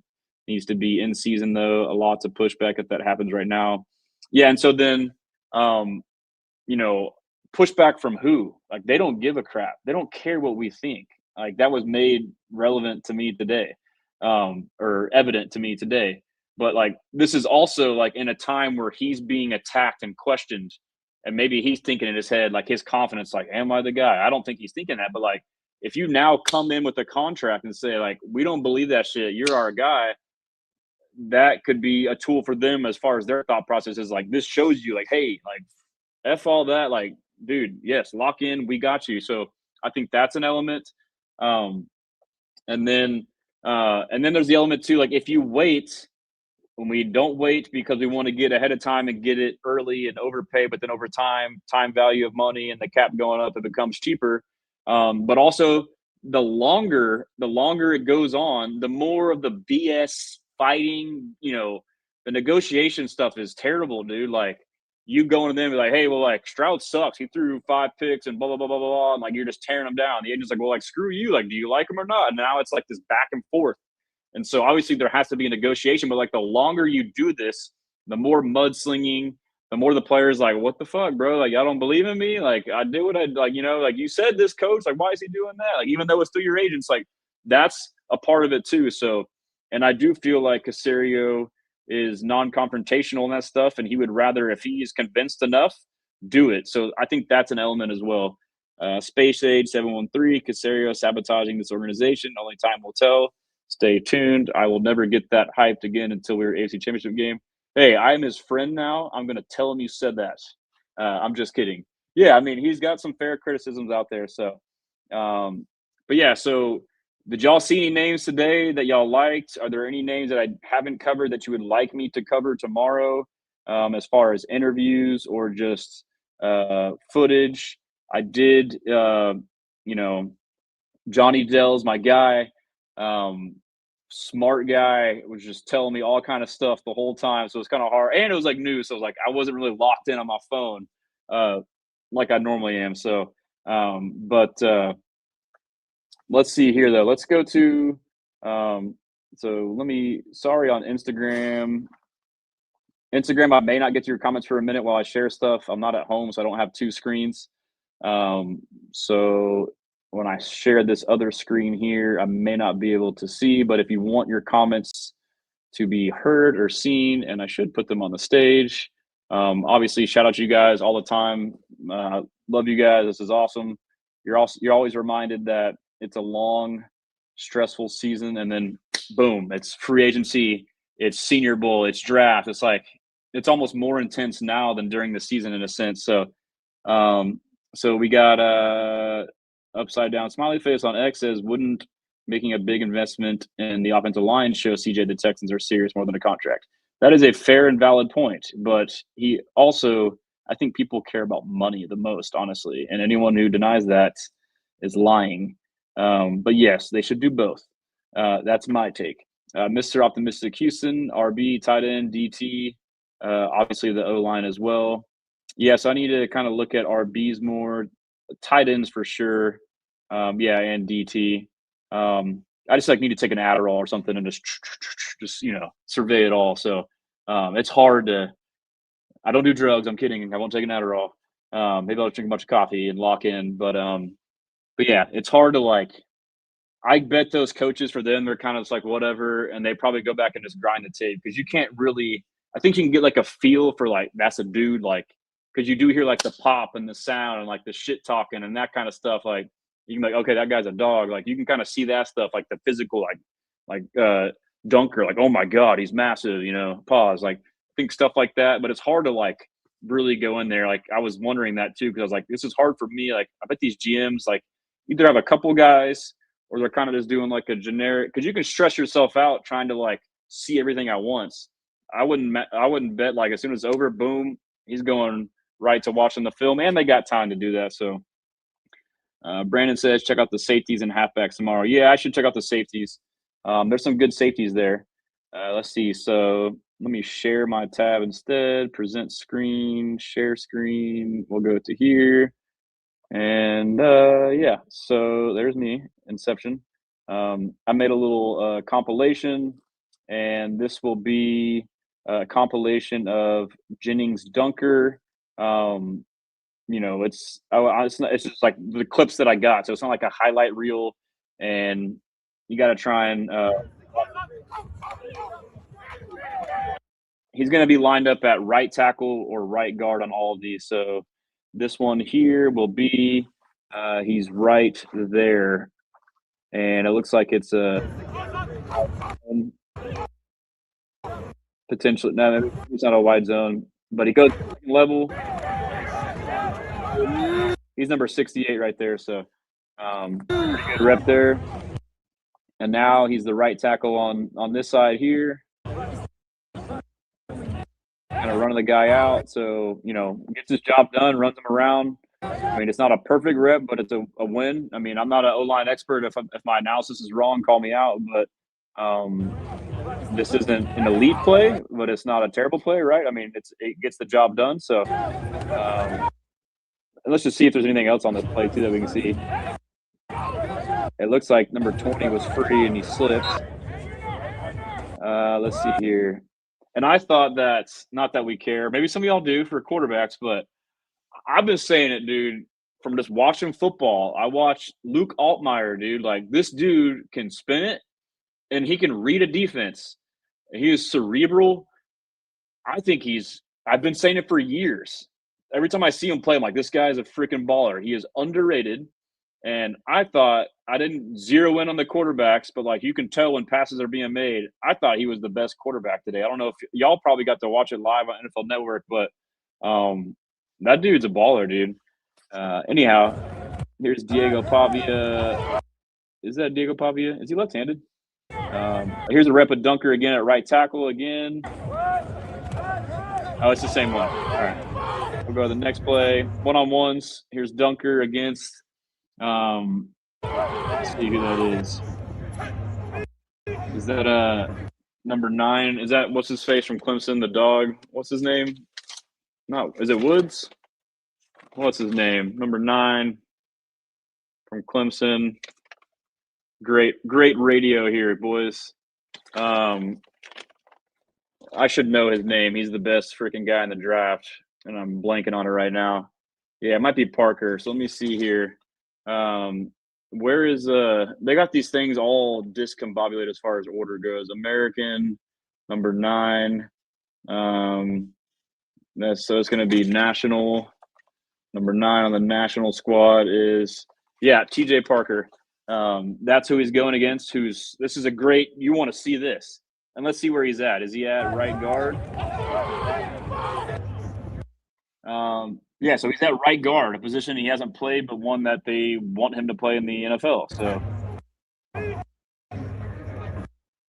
needs to be in season though. A lot to push back if that happens right now. Yeah. And so then, um, pushback from who? Like they don't give a crap. They don't care what we think. Like that was made relevant to me today, or evident to me today. But like this is also like in a time where he's being attacked and questioned, and maybe he's thinking in his head like his confidence, like, "Am I the guy?" I don't think he's thinking that, but like if you now come in with a contract and say like, "We don't believe that shit. You're our guy," that could be a tool for them as far as their thought process is like this shows you like, hey, like F all that, like, dude, yes, lock in, we got you. So I think that's an element. Um, and then there's the element too, like if you wait, when we don't wait because we want to get ahead of time and get it early and overpay, but then over time value of money and the cap going up, it becomes cheaper. But also the longer it goes on, the more of the BS fighting, the negotiation stuff is terrible, dude. Like you going to them and be like, hey, well, like Stroud sucks. He threw 5 picks and blah blah blah blah blah, and like you're just tearing him down. The agent's like, well, like screw you. Like, do you like him or not? And now it's like this back and forth. And so obviously there has to be a negotiation, but like the longer you do this, the more mudslinging, the more the players like, what the fuck, bro? Like, y'all don't believe in me? Like, I did what I like, like you said this coach, like, why is he doing that? Like, even though it's through your agents, like that's a part of it too. So, and I do feel like Caserio is non-confrontational in that stuff, and he would rather, if he is convinced enough, do it. So I think that's an element as well. Space Age 713, Caserio sabotaging this organization. Only time will tell. Stay tuned. I will never get that hyped again until we're AFC Championship game. Hey, I'm his friend now. I'm going to tell him you said that. I'm just kidding. Yeah, I mean, he's got some fair criticisms out there. So, but yeah, so did y'all see any names today that y'all liked? Are there any names that I haven't covered that you would like me to cover tomorrow, as far as interviews or just footage? I did, Johnny Dell's my guy. Um, Smart guy was just telling me all kind of stuff the whole time, so it's kind of hard. And it was like new, so it was like I wasn't really locked in on my phone, uh, like I normally am. So, but let's see here though. Let's go to. Um, so let me. Sorry on Instagram. Instagram, I may not get to your comments for a minute while I share stuff. I'm not at home, so I don't have two screens. So when I share this other screen here, I may not be able to see, but if you want your comments to be heard or seen, and I should put them on the stage. Obviously, shout out to you guys all the time. Love you guys. This is awesome. You're always reminded that it's a long, stressful season, and then boom, it's free agency, it's Senior Bowl, it's draft. It's like it's almost more intense now than during the season in a sense. So, um, so we got upside down smiley face on X says, wouldn't making a big investment in the offensive line show CJ the Texans are serious more than a contract? That is a fair and valid point, but he also, I think people care about money the most, honestly, and anyone who denies that is lying. But yes, they should do both. That's my take. Mr. Optimistic Houston, RB, tight end, DT, obviously the O line as well. Yes, I need to kind of look at RBs more, tight ends for sure. Yeah, and DT. I just like need to take an Adderall or something and just survey it all. So it's hard to. I don't do drugs. I'm kidding. I won't take an Adderall. Maybe I'll drink a bunch of coffee and lock in. But yeah, it's hard to like. I bet those coaches for them, they're kind of just like whatever, and they probably go back and just grind the tape because you can't really. I think you can get like a feel for like that's a dude, like because you do hear like the pop and the sound and like the shit talking and that kind of stuff. Like you can be like, okay, that guy's a dog. Like you can kind of see that stuff, like the physical, like dunker, like oh my god, he's massive. Pause. Like think stuff like that, but it's hard to like really go in there. Like I was wondering that too because I was like, this is hard for me. Like I bet these GMs like either have a couple guys or they're kind of just doing like a generic because you can stress yourself out trying to like see everything at once. I wouldn't bet like as soon as it's over, boom, he's going right to watching the film, and they got time to do that. So Brandon says check out the safeties and halfbacks tomorrow. Yeah, I should check out the safeties. There's some good safeties there. Let's see. So let me share my tab instead. Present screen, share screen. We'll go to here. And yeah, so there's me, Inception. I made a little compilation, and this will be a compilation of Jennings Dunker. It's just like the clips that I got, so it's not like a highlight reel, and you got to try and he's going to be lined up at right tackle or right guard on all of these. So this one here will be he's right there, and it looks like it's a potentially no, it's not a wide zone, but he goes level. He's number 68 right there, so pretty good rep there. And now he's the right tackle on this side here. Kind of running the guy out, so gets his job done, runs him around. I mean, it's not a perfect rep, but it's a win. I mean, I'm not an O-line expert. If my analysis is wrong, call me out. But this isn't an elite play, but it's not a terrible play, right? I mean, it gets the job done. So let's just see if there's anything else on this play too that we can see. It looks like number 20 was free and he slipped. Let's see here. And I thought that's not that we care. Maybe some of y'all do for quarterbacks, but I've been saying it, dude, from just watching football. I watched Luke Altmaier, dude. Like, this dude can spin it, and he can read a defense. He is cerebral. I think I've been saying it for years. Every time I see him play, I'm like, this guy is a freaking baller. He is underrated. And I thought I didn't zero in on the quarterbacks, but like you can tell when passes are being made. I thought he was the best quarterback today. I don't know if y'all probably got to watch it live on NFL Network, but that dude's a baller, dude. Anyhow, here's Diego Pavia. Is that Diego Pavia? Is he left-handed? Here's a rep of Dunker again at right tackle again. Oh, it's the same one. All right. We'll go to the next play. One-on-ones. Here's Dunker against let's see who that is. Is that number 9? Is that what's his face from Clemson? The dog. What's his name? No, is it Woods? What's his name? Number 9 from Clemson. Great radio here, boys. I should know his name. He's the best freaking guy in the draft, and I'm blanking on it right now. Yeah, it might be Parker. So let me see here. Where is they got these things all discombobulated as far as order goes. American, number 9. So it's going to be national. Number 9 on the national squad is TJ Parker. That's who he's going against. This is a great. You want to see this, and let's see where he's at. Is he at right guard? So he's at right guard, a position he hasn't played, but one that they want him to play in the NFL. So,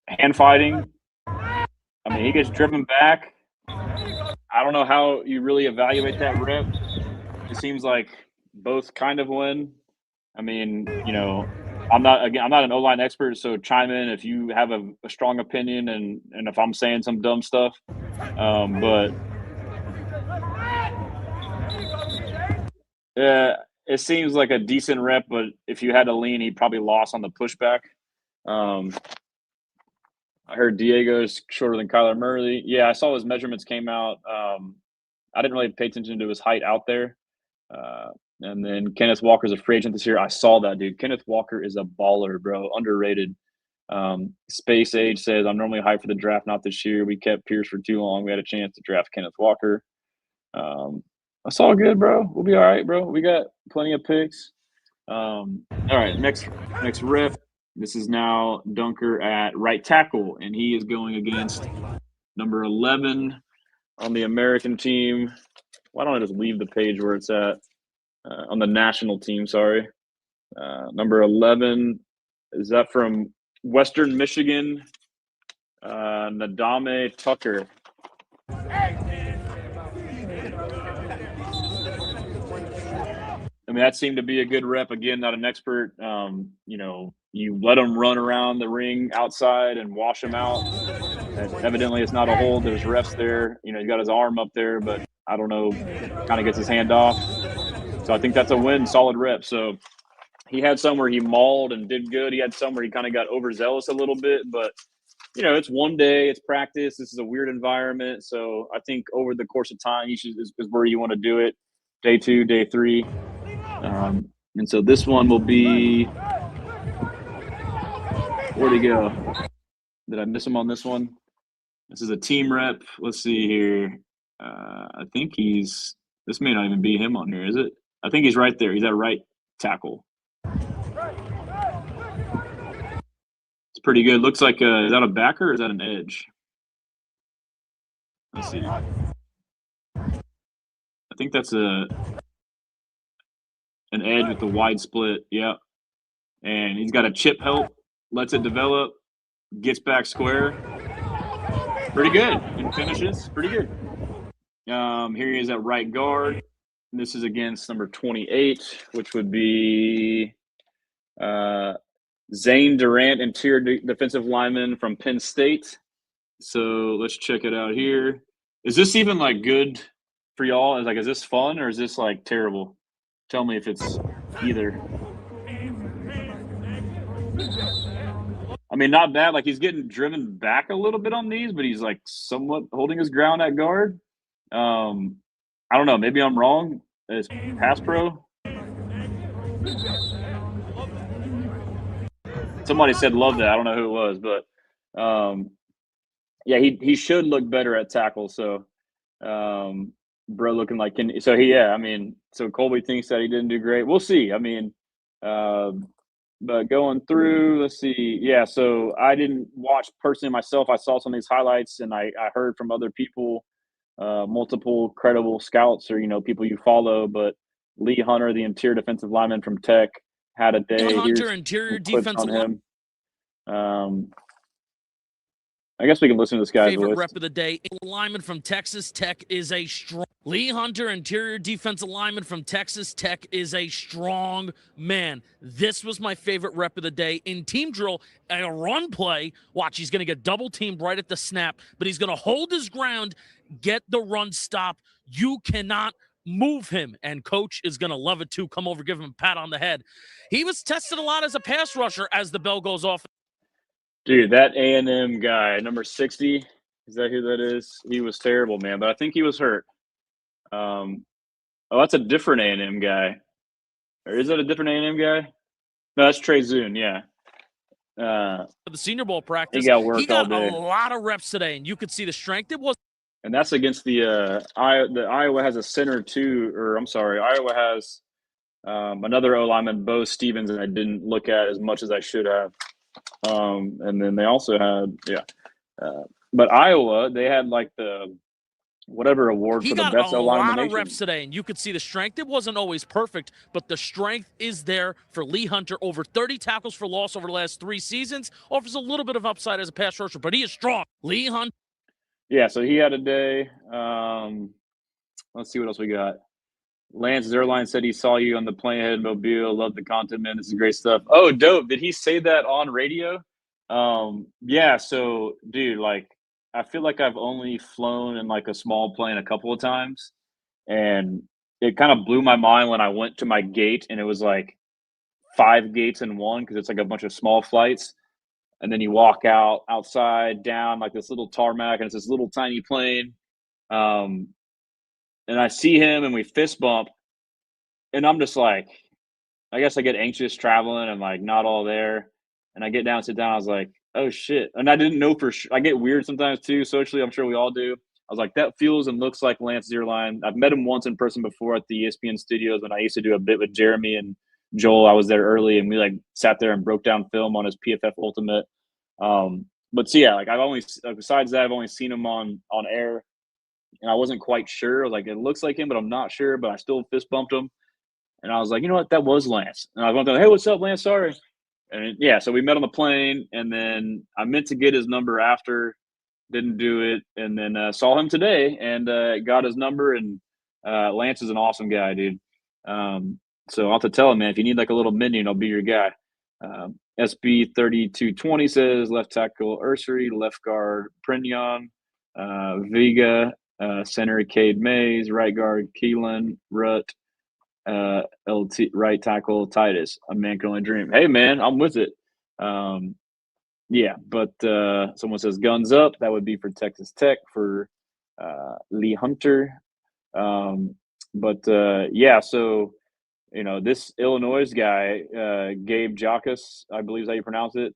hand fighting. I mean, he gets driven back. I don't know how you really evaluate that rep. It seems like both kind of win. I mean, I'm not an O-line expert, so chime in if you have a strong opinion and if I'm saying some dumb stuff. But it seems like a decent rep, but if you had to lean, he probably lost on the pushback. I heard Diego's shorter than Kyler Murray. Yeah, I saw his measurements came out. I didn't really pay attention to his height out there. And then Kenneth Walker's a free agent this year. I saw that, dude. Kenneth Walker is a baller, bro. Underrated. Space Age says, I'm normally hyped for the draft, not this year. We kept Pierce for too long. We had a chance to draft Kenneth Walker. That's all good, bro. We'll be all right, bro. We got plenty of picks. All right, next rep. This is now Dunker at right tackle, and he is going against number 11 on the American team. Why don't I just leave the page where it's at? On the national team, sorry. Number 11, is that from Western Michigan? Nadame Tucker. I mean, that seemed to be a good rep. Again, not an expert. You let him run around the ring outside and wash him out. And evidently, it's not a hold. There's refs there. He's got his arm up there, but I don't know, kind of gets his hand off. So I think that's a win, solid rep. So he had some where he mauled and did good. He had some where he kind of got overzealous a little bit, but it's one day, it's practice. This is a weird environment. So I think over the course of time, is where you want to do it. Day 2, day 3. And so this one will be, where'd he go? Did I miss him on this one? This is a team rep. Let's see here. I think this may not even be him on here, is it? I think he's right there. He's at right tackle. It's pretty good. Looks like, is that a backer or is that an edge? Let's see. I think that's an edge with the wide split. Yep. And he's got a chip help, lets it develop, gets back square. Pretty good. And finishes. Pretty good. Here he is at right guard. This is against number 28, which would be Zane Durant, interior defensive lineman from Penn State. So let's check it out here. Is this even good for y'all? Is this fun or is this terrible? Tell me if it's either. I mean, not bad. He's getting driven back a little bit on these, but he's somewhat holding his ground at guard. I don't know. Maybe I'm wrong. Is pass pro? Somebody said love that. I don't know who it was, but yeah, he should look better at tackle. So, bro, looking so Colby thinks that he didn't do great. We'll see. I mean, but going through, let's see. Yeah, so I didn't watch personally myself. I saw some of these highlights, and I heard from other people, multiple credible scouts or people you follow. But Lee Hunter, the interior defensive lineman from Tech, had a day. Hunter, interior defensive on him. I guess we can listen to this guy's favorite voice. Rep of the day. Lineman from Texas Tech is a strong. Lee Hunter, interior defensive lineman from Texas Tech, is a strong man. This was my favorite rep of the day. In team drill, a run play, watch, he's going to get double teamed right at the snap, but he's going to hold his ground, get the run stop. You cannot move him, and coach is going to love it too. Come over, give him a pat on the head. He was tested a lot as a pass rusher as the bell goes off. Dude, that A&M guy, number 60, is that who that is? He was terrible, man, but I think he was hurt. That's a different A&M guy. Or is that a different A&M guy? No, that's Trey Zune, yeah. The Senior Bowl practice, he got a lot of reps today, and you could see the strength. It was. And that's against the Iowa has a center too, or I'm sorry, Iowa has another O-lineman, Bo Stevens, and I didn't look at as much as I should have. And then they also had, but Iowa, they had the whatever award for the best O-line in the nation. He got a lot of reps today, and you could see the strength. It wasn't always perfect, but the strength is there for Lee Hunter. Over 30 tackles for loss over the last 3 seasons. Offers a little bit of upside as a pass rusher, but he is strong. Lee Hunter. Yeah, so he had a day. Let's see what else we got. Lance Zierlein said he saw you on the plane ahead in Mobile. Love the content, man. This is great stuff. Oh, dope. Did he say that on radio? Yeah, so, dude, I feel like I've only flown in a small plane a couple of times. And it kind of blew my mind when I went to my gate, and it was 5 gates in one because it's a bunch of small flights. And then you walk outside, down this little tarmac, and it's this little tiny plane. And I see him, and we fist bump, and I'm just I guess I get anxious traveling and not all there. And I get down, sit down. I was like, oh shit! And I didn't know for sure. I get weird sometimes too, socially. I'm sure we all do. I was like, that feels and looks like Lance Zierlein. I've met him once in person before at the ESPN studios when I used to do a bit with Jeremy and Joel. I was there early, and we sat there and broke down film on his PFF Ultimate. But so yeah, I've only besides that, I've only seen him on air, and I wasn't quite sure. It looks like him, but I'm not sure. But I still fist bumped him, and I was like, you know what, that was Lance. And I went down, hey, what's up, Lance? Sorry. And yeah, so we met on the plane, and then I meant to get his number after, didn't do it, and then saw him today and got his number. And Lance is an awesome guy, dude. So I'll have to tell him, man, if you need like a little minion, I'll be your guy. SB 3220 says left tackle Ursery, left guard Prignon, Vega, center Cade Mays, right guard Keelan, Rutt, LT right tackle Titus. A man can only dream. Hey man, I'm with it. Yeah, but someone says guns up. That would be for Texas Tech for Lee Hunter. But yeah, so this Illinois guy, Gabe Jacas, I believe is how you pronounce it.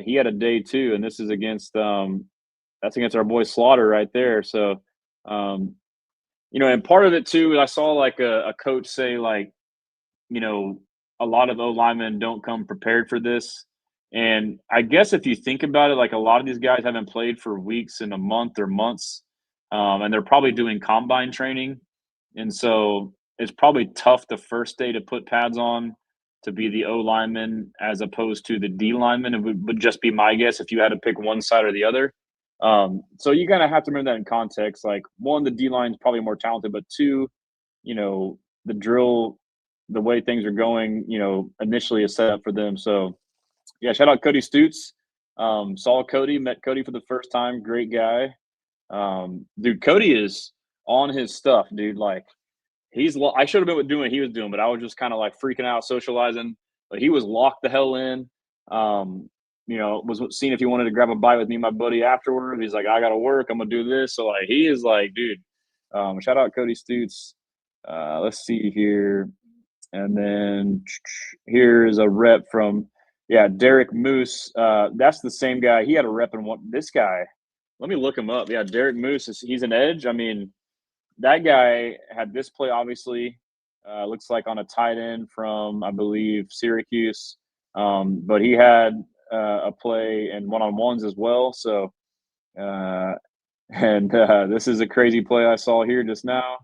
He had a day too, and this is against that's against our boy Slaughter right there. So and part of it too, I saw like a coach say like, a lot of O linemen don't come prepared for this. And I guess if you think about it, like a lot of these guys haven't played for weeks and a month or months, and they're probably doing combine training. And so it's probably tough the first day to put pads on to be the O lineman as opposed to the D lineman. It would just be my guess if you had to pick one side or the other. So you kind of have to remember that in context. Like, one, the D line is probably more talented, but two, the drill, the way things are going, initially is set up for them. So, yeah, shout out Cody Stutes. Saw Cody, met Cody for the first time. Great guy. Dude, Cody is on his stuff, dude. Like, I should have been doing what he was doing, but I was just kind of like freaking out, socializing. But he was locked the hell in. Was seeing if he wanted to grab a bite with me and my buddy afterwards. He's like, I got to work. I'm going to do this. So, like, he is like, dude, shout out Cody Stutes. Let's see here. And then here's a rep from, Derek Moose. That's the same guy. He had a rep in this guy. Let me look him up. Yeah, Derek Moose, he's an edge. I mean, that guy had this play, obviously. Looks like on a tight end from, I believe, Syracuse. But he had a play in one-on-ones as well. So, this is a crazy play I saw here just now.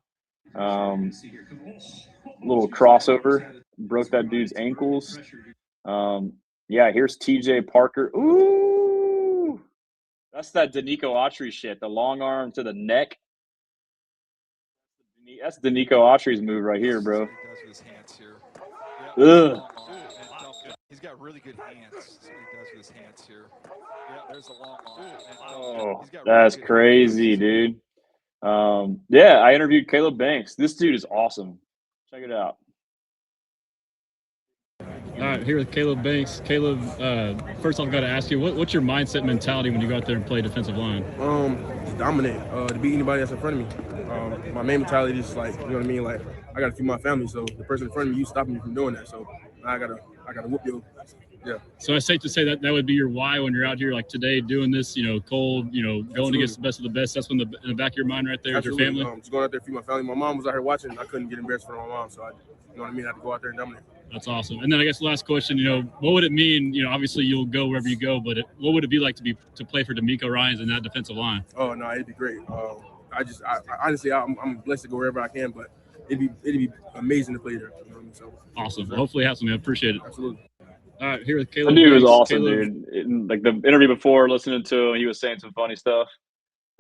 Little crossover, broke that dude's ankles. Here's TJ Parker. Ooh, that's that Danico Autry shit. The long arm to the neck. That's Danico Autry's move right here, bro. Ugh. He's got really good hands. That's what he does with his hands here. Yeah, there's a long arm. Oh, that's crazy, dude. I interviewed Caleb Banks. This dude is awesome. Check it out. All right, here with Caleb Banks. Caleb, first I've got to ask you, what's your mindset mentality when you go out there and play defensive line? To dominate, to beat anybody that's in front of me. My main mentality is like, you know what I mean? Like, I got to feed my family, so the person in front of me, you stopping me from doing that. So I gotta whoop you. Yeah. So it's safe to say that would be your why when you're out here, like today, doing this, cold, going Absolutely. against the best of the best. That's when in the back of your mind right there is your family. Just going out there to feed my family. My mom was out here watching. I couldn't get embarrassed in front of my mom, so I had to go out there and dominate. That's awesome. And then I guess the last question, what would it mean? Obviously you'll go wherever you go, but what would it be like to play for D'Amico Ryans in that defensive line? Oh no, it'd be great. Honestly, I'm blessed to go wherever I can, but it'd be amazing to play there. So awesome. Well, hopefully have some. I appreciate it. Absolutely. All right, here with Caleb. The dude was awesome, dude. Like the interview before, listening to him, he was saying some funny stuff.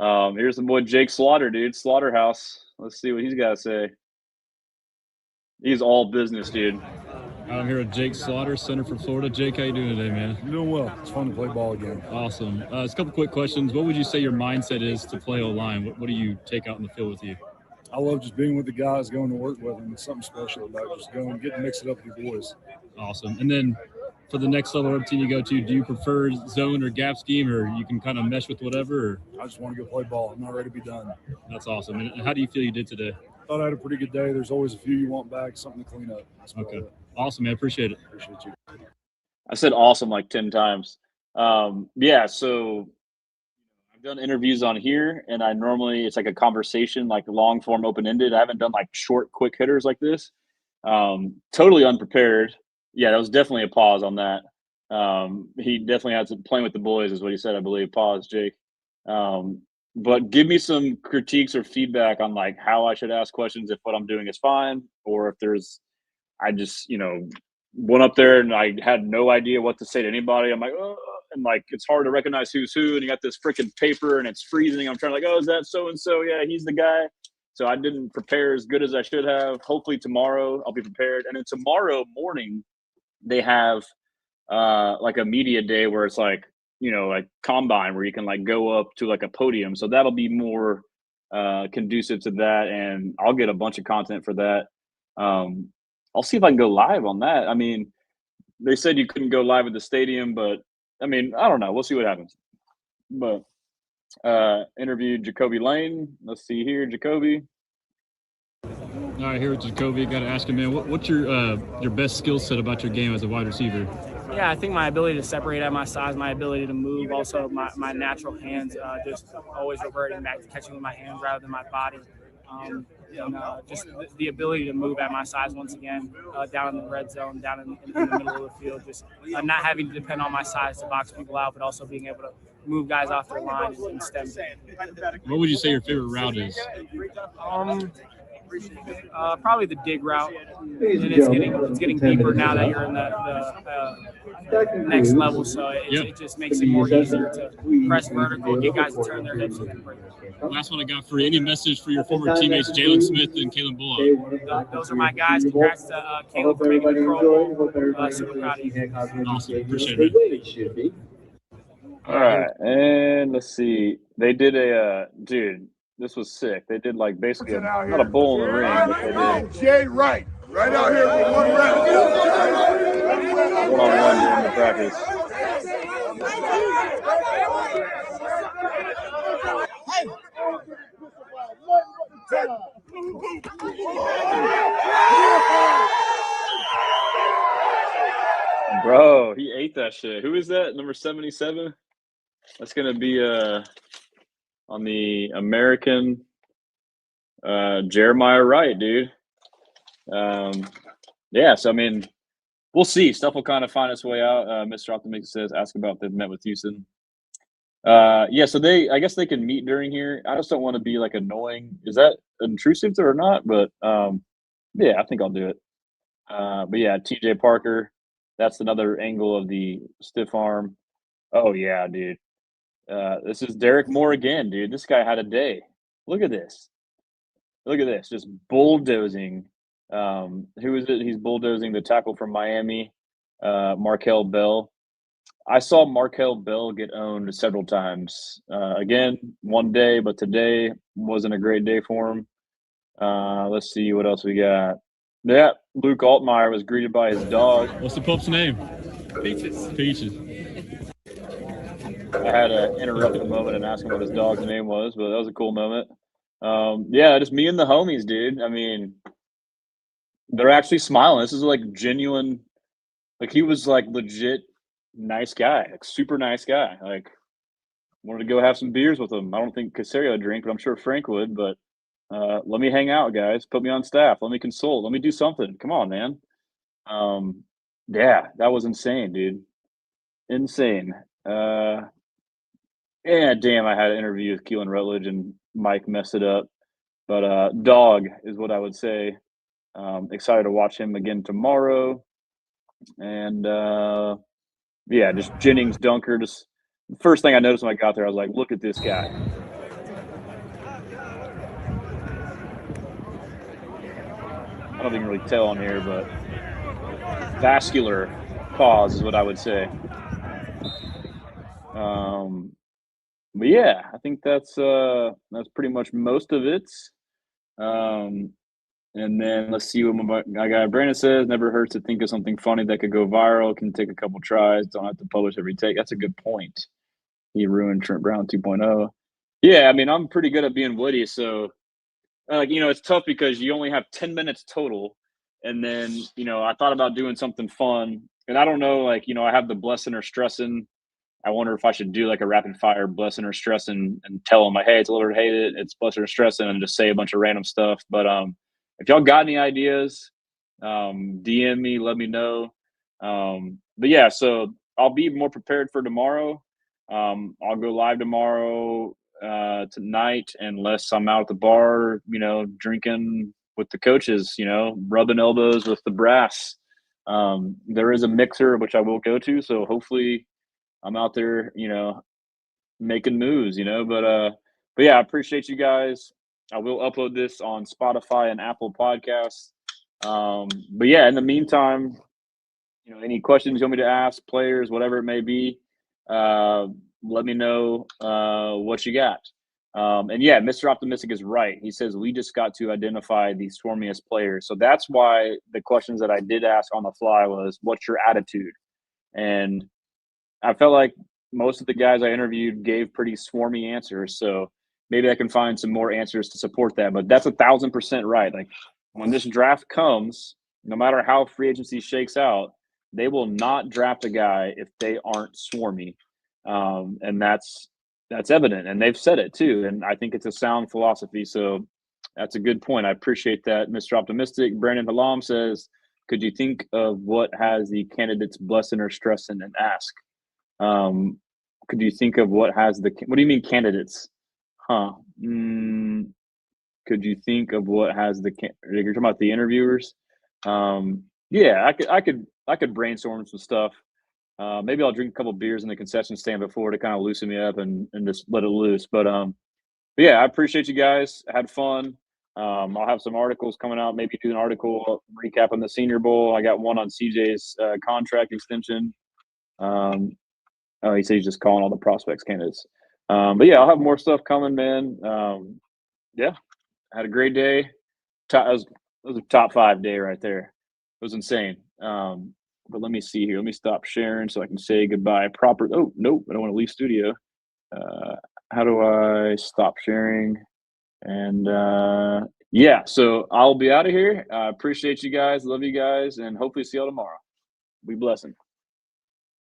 Here's the boy Jake Slaughter, dude. Slaughterhouse. Let's see what he's got to say. He's all business, dude. I'm here with Jake Slaughter, center for Florida. Jake, how you doing today, man? I'm doing well. It's fun to play ball again. Awesome. Just a couple quick questions. What would you say your mindset is to play O-line? What do you take out in the field with you? I love just being with the guys, going to work with them. It's something special about just going, getting mixed up with your boys. Awesome. And then for the next level of team you go to, do you prefer zone or gap scheme, or you can kind of mesh with whatever? Or? I just want to go play ball. I'm not ready to be done. That's awesome. And how do you feel you did today? I thought I had a pretty good day. There's always a few you want back, something to clean up. Okay. Awesome, man. Appreciate it. Appreciate you. I said awesome like 10 times. So I've done interviews on here, and it's like a conversation, like long form, open ended. I haven't done like short, quick hitters like this. Totally unprepared. Yeah, that was definitely a pause on that. He definitely had some playing with the boys, is what he said, I believe. Pause, Jake. But give me some critiques or feedback on like how I should ask questions if what I'm doing is fine, or if I just went up there and I had no idea what to say to anybody. I'm like, oh, and like it's hard to recognize who's who, and you got this freaking paper and it's freezing. I'm trying to like, oh, is that so and so? Yeah, he's the guy. So I didn't prepare as good as I should have. Hopefully tomorrow I'll be prepared. And then tomorrow morning they have like a media day where it's like, like combine where you can like go up to like a podium. So that'll be more conducive to that, and I'll get a bunch of content for that. I'll see if I can go live on that. I mean, they said you couldn't go live at the stadium, but I mean, I don't know. We'll see what happens. But interviewed Jacoby Lane. Let's see here, Jacoby. All right, here with Jacoby. Got to ask him, man, what's your best skill set about your game as a wide receiver? Yeah, I think my ability to separate at my size, my ability to move, also my natural hands, just always reverting back to catching with my hands rather than my body. And just the ability to move at my size once again, down in the red zone, down in the middle of the field, just not having to depend on my size to box people out, but also being able to move guys off their line and stem. What would you say your favorite route is? Probably the dig route, and it's getting deeper now that you're in the next level. So it just makes it more easier to press vertical, get guys to turn their hips. Last one I got for you. Any message for your former teammates Jalen Smith and Kalen Bullock? Those are my guys. Congrats to Caleb for making the Pro Bowl. Super proud of you. Awesome. Appreciate it. All right, and let's see. They did a dude. This was sick. They did like basically not a bull in the ring, but they did Jay Wright, right out here with one rep. one-on-one during the practice. Bro, he ate that shit. Who is that? Number 77? That's gonna be on the American Jeremiah Wright, dude. Yeah, so I mean, we'll see. Stuff will kind of find its way out. Mr. Optimistic says, ask about if they've met with Houston. Yeah, so I guess they can meet during here. I just don't want to be like annoying. Is that intrusive or not? But yeah, I think I'll do it. But yeah, TJ Parker, that's another angle of the stiff arm. Oh yeah, dude. This is Derek Moore again, dude. This guy had a day. Look at this. Look at this. Just bulldozing. Who is it? He's bulldozing the tackle from Miami, Markel Bell. I saw Markel Bell get owned several times. Again, one day, but today wasn't a great day for him. Let's see what else we got. Yeah, Luke Altmaier was greeted by his dog. What's the pup's name? Peaches. Peaches. I had to interrupt a moment and ask him what his dog's name was, but that was a cool moment. Yeah, just me and the homies, dude. I mean, they're actually smiling. This is like genuine. Like he was like legit nice guy, like super nice guy. Like wanted to go have some beers with him. I don't think Caserio would drink, but I'm sure Frank would. But let me hang out, guys. Put me on staff. Let me consult. Let me do something. Come on, man. Yeah, that was insane, dude. Insane. Yeah, damn, I had an interview with Keelan Rutledge and Mike messed it up. But dog is what I would say. Excited to watch him again tomorrow. And yeah, just Jennings Dunker. Just the first thing I noticed when I got there, I was like, look at this guy. I don't even really tell on here, but vascular pause is what I would say. But yeah, I think that's pretty much most of it. And then let's see what my guy Brandon says. Never hurts to think of something funny that could go viral. Can take a couple tries. Don't have to publish every take. That's a good point. He ruined Trent Brown 2.0. Yeah, I mean, I'm pretty good at being witty. So, it's tough because you only have 10 minutes total. And then, I thought about doing something fun. And I don't know, I have the blessing or stressing. I wonder if I should do like a rapid fire blessing or stressing and tell them like, hey, it's a little hate it. It's blessing or stressing, and just say a bunch of random stuff. But if y'all got any ideas, DM me, let me know. But yeah, so I'll be more prepared for tomorrow. I'll go live tomorrow tonight, unless I'm out at the bar, drinking with the coaches, rubbing elbows with the brass. There is a mixer, which I will go to. So hopefully I'm out there, making moves, but yeah, I appreciate you guys. I will upload this on Spotify and Apple Podcasts. But yeah, in the meantime, any questions you want me to ask, players, whatever it may be, let me know what you got. And yeah, Mr. Optimistic is right. He says we just got to identify the swarmiest players. So that's why the questions that I did ask on the fly was, what's your attitude? And I felt like most of the guys I interviewed gave pretty swarmy answers. So maybe I can find some more answers to support that. But that's 1,000% right. Like when this draft comes, no matter how free agency shakes out, they will not draft a guy if they aren't swarmy. And that's evident. And they've said it too. And I think it's a sound philosophy. So that's a good point. I appreciate that. Mr. Optimistic, Brandon Halam says, could you think of what has the candidates blessing or stressing and ask? Could you think of what has what do you mean candidates? Huh. Could you think of what has you're talking about the interviewers? Yeah, I could brainstorm some stuff. Maybe I'll drink a couple beers in the concession stand before to kind of loosen me up and just let it loose. But yeah, I appreciate you guys. I had fun. I'll have some articles coming out, maybe do an article recapping the Senior Bowl. I got one on CJ's contract extension. He said he's just calling all the prospects candidates. But yeah, I'll have more stuff coming, man. Yeah, had a great day. It was a top 5 day right there. It was insane. But let me see here. Let me stop sharing so I can say goodbye proper. Oh, nope. I don't want to leave studio. How do I stop sharing? And yeah, so I'll be out of here. I appreciate you guys. Love you guys. And hopefully see y'all tomorrow. Be blessing.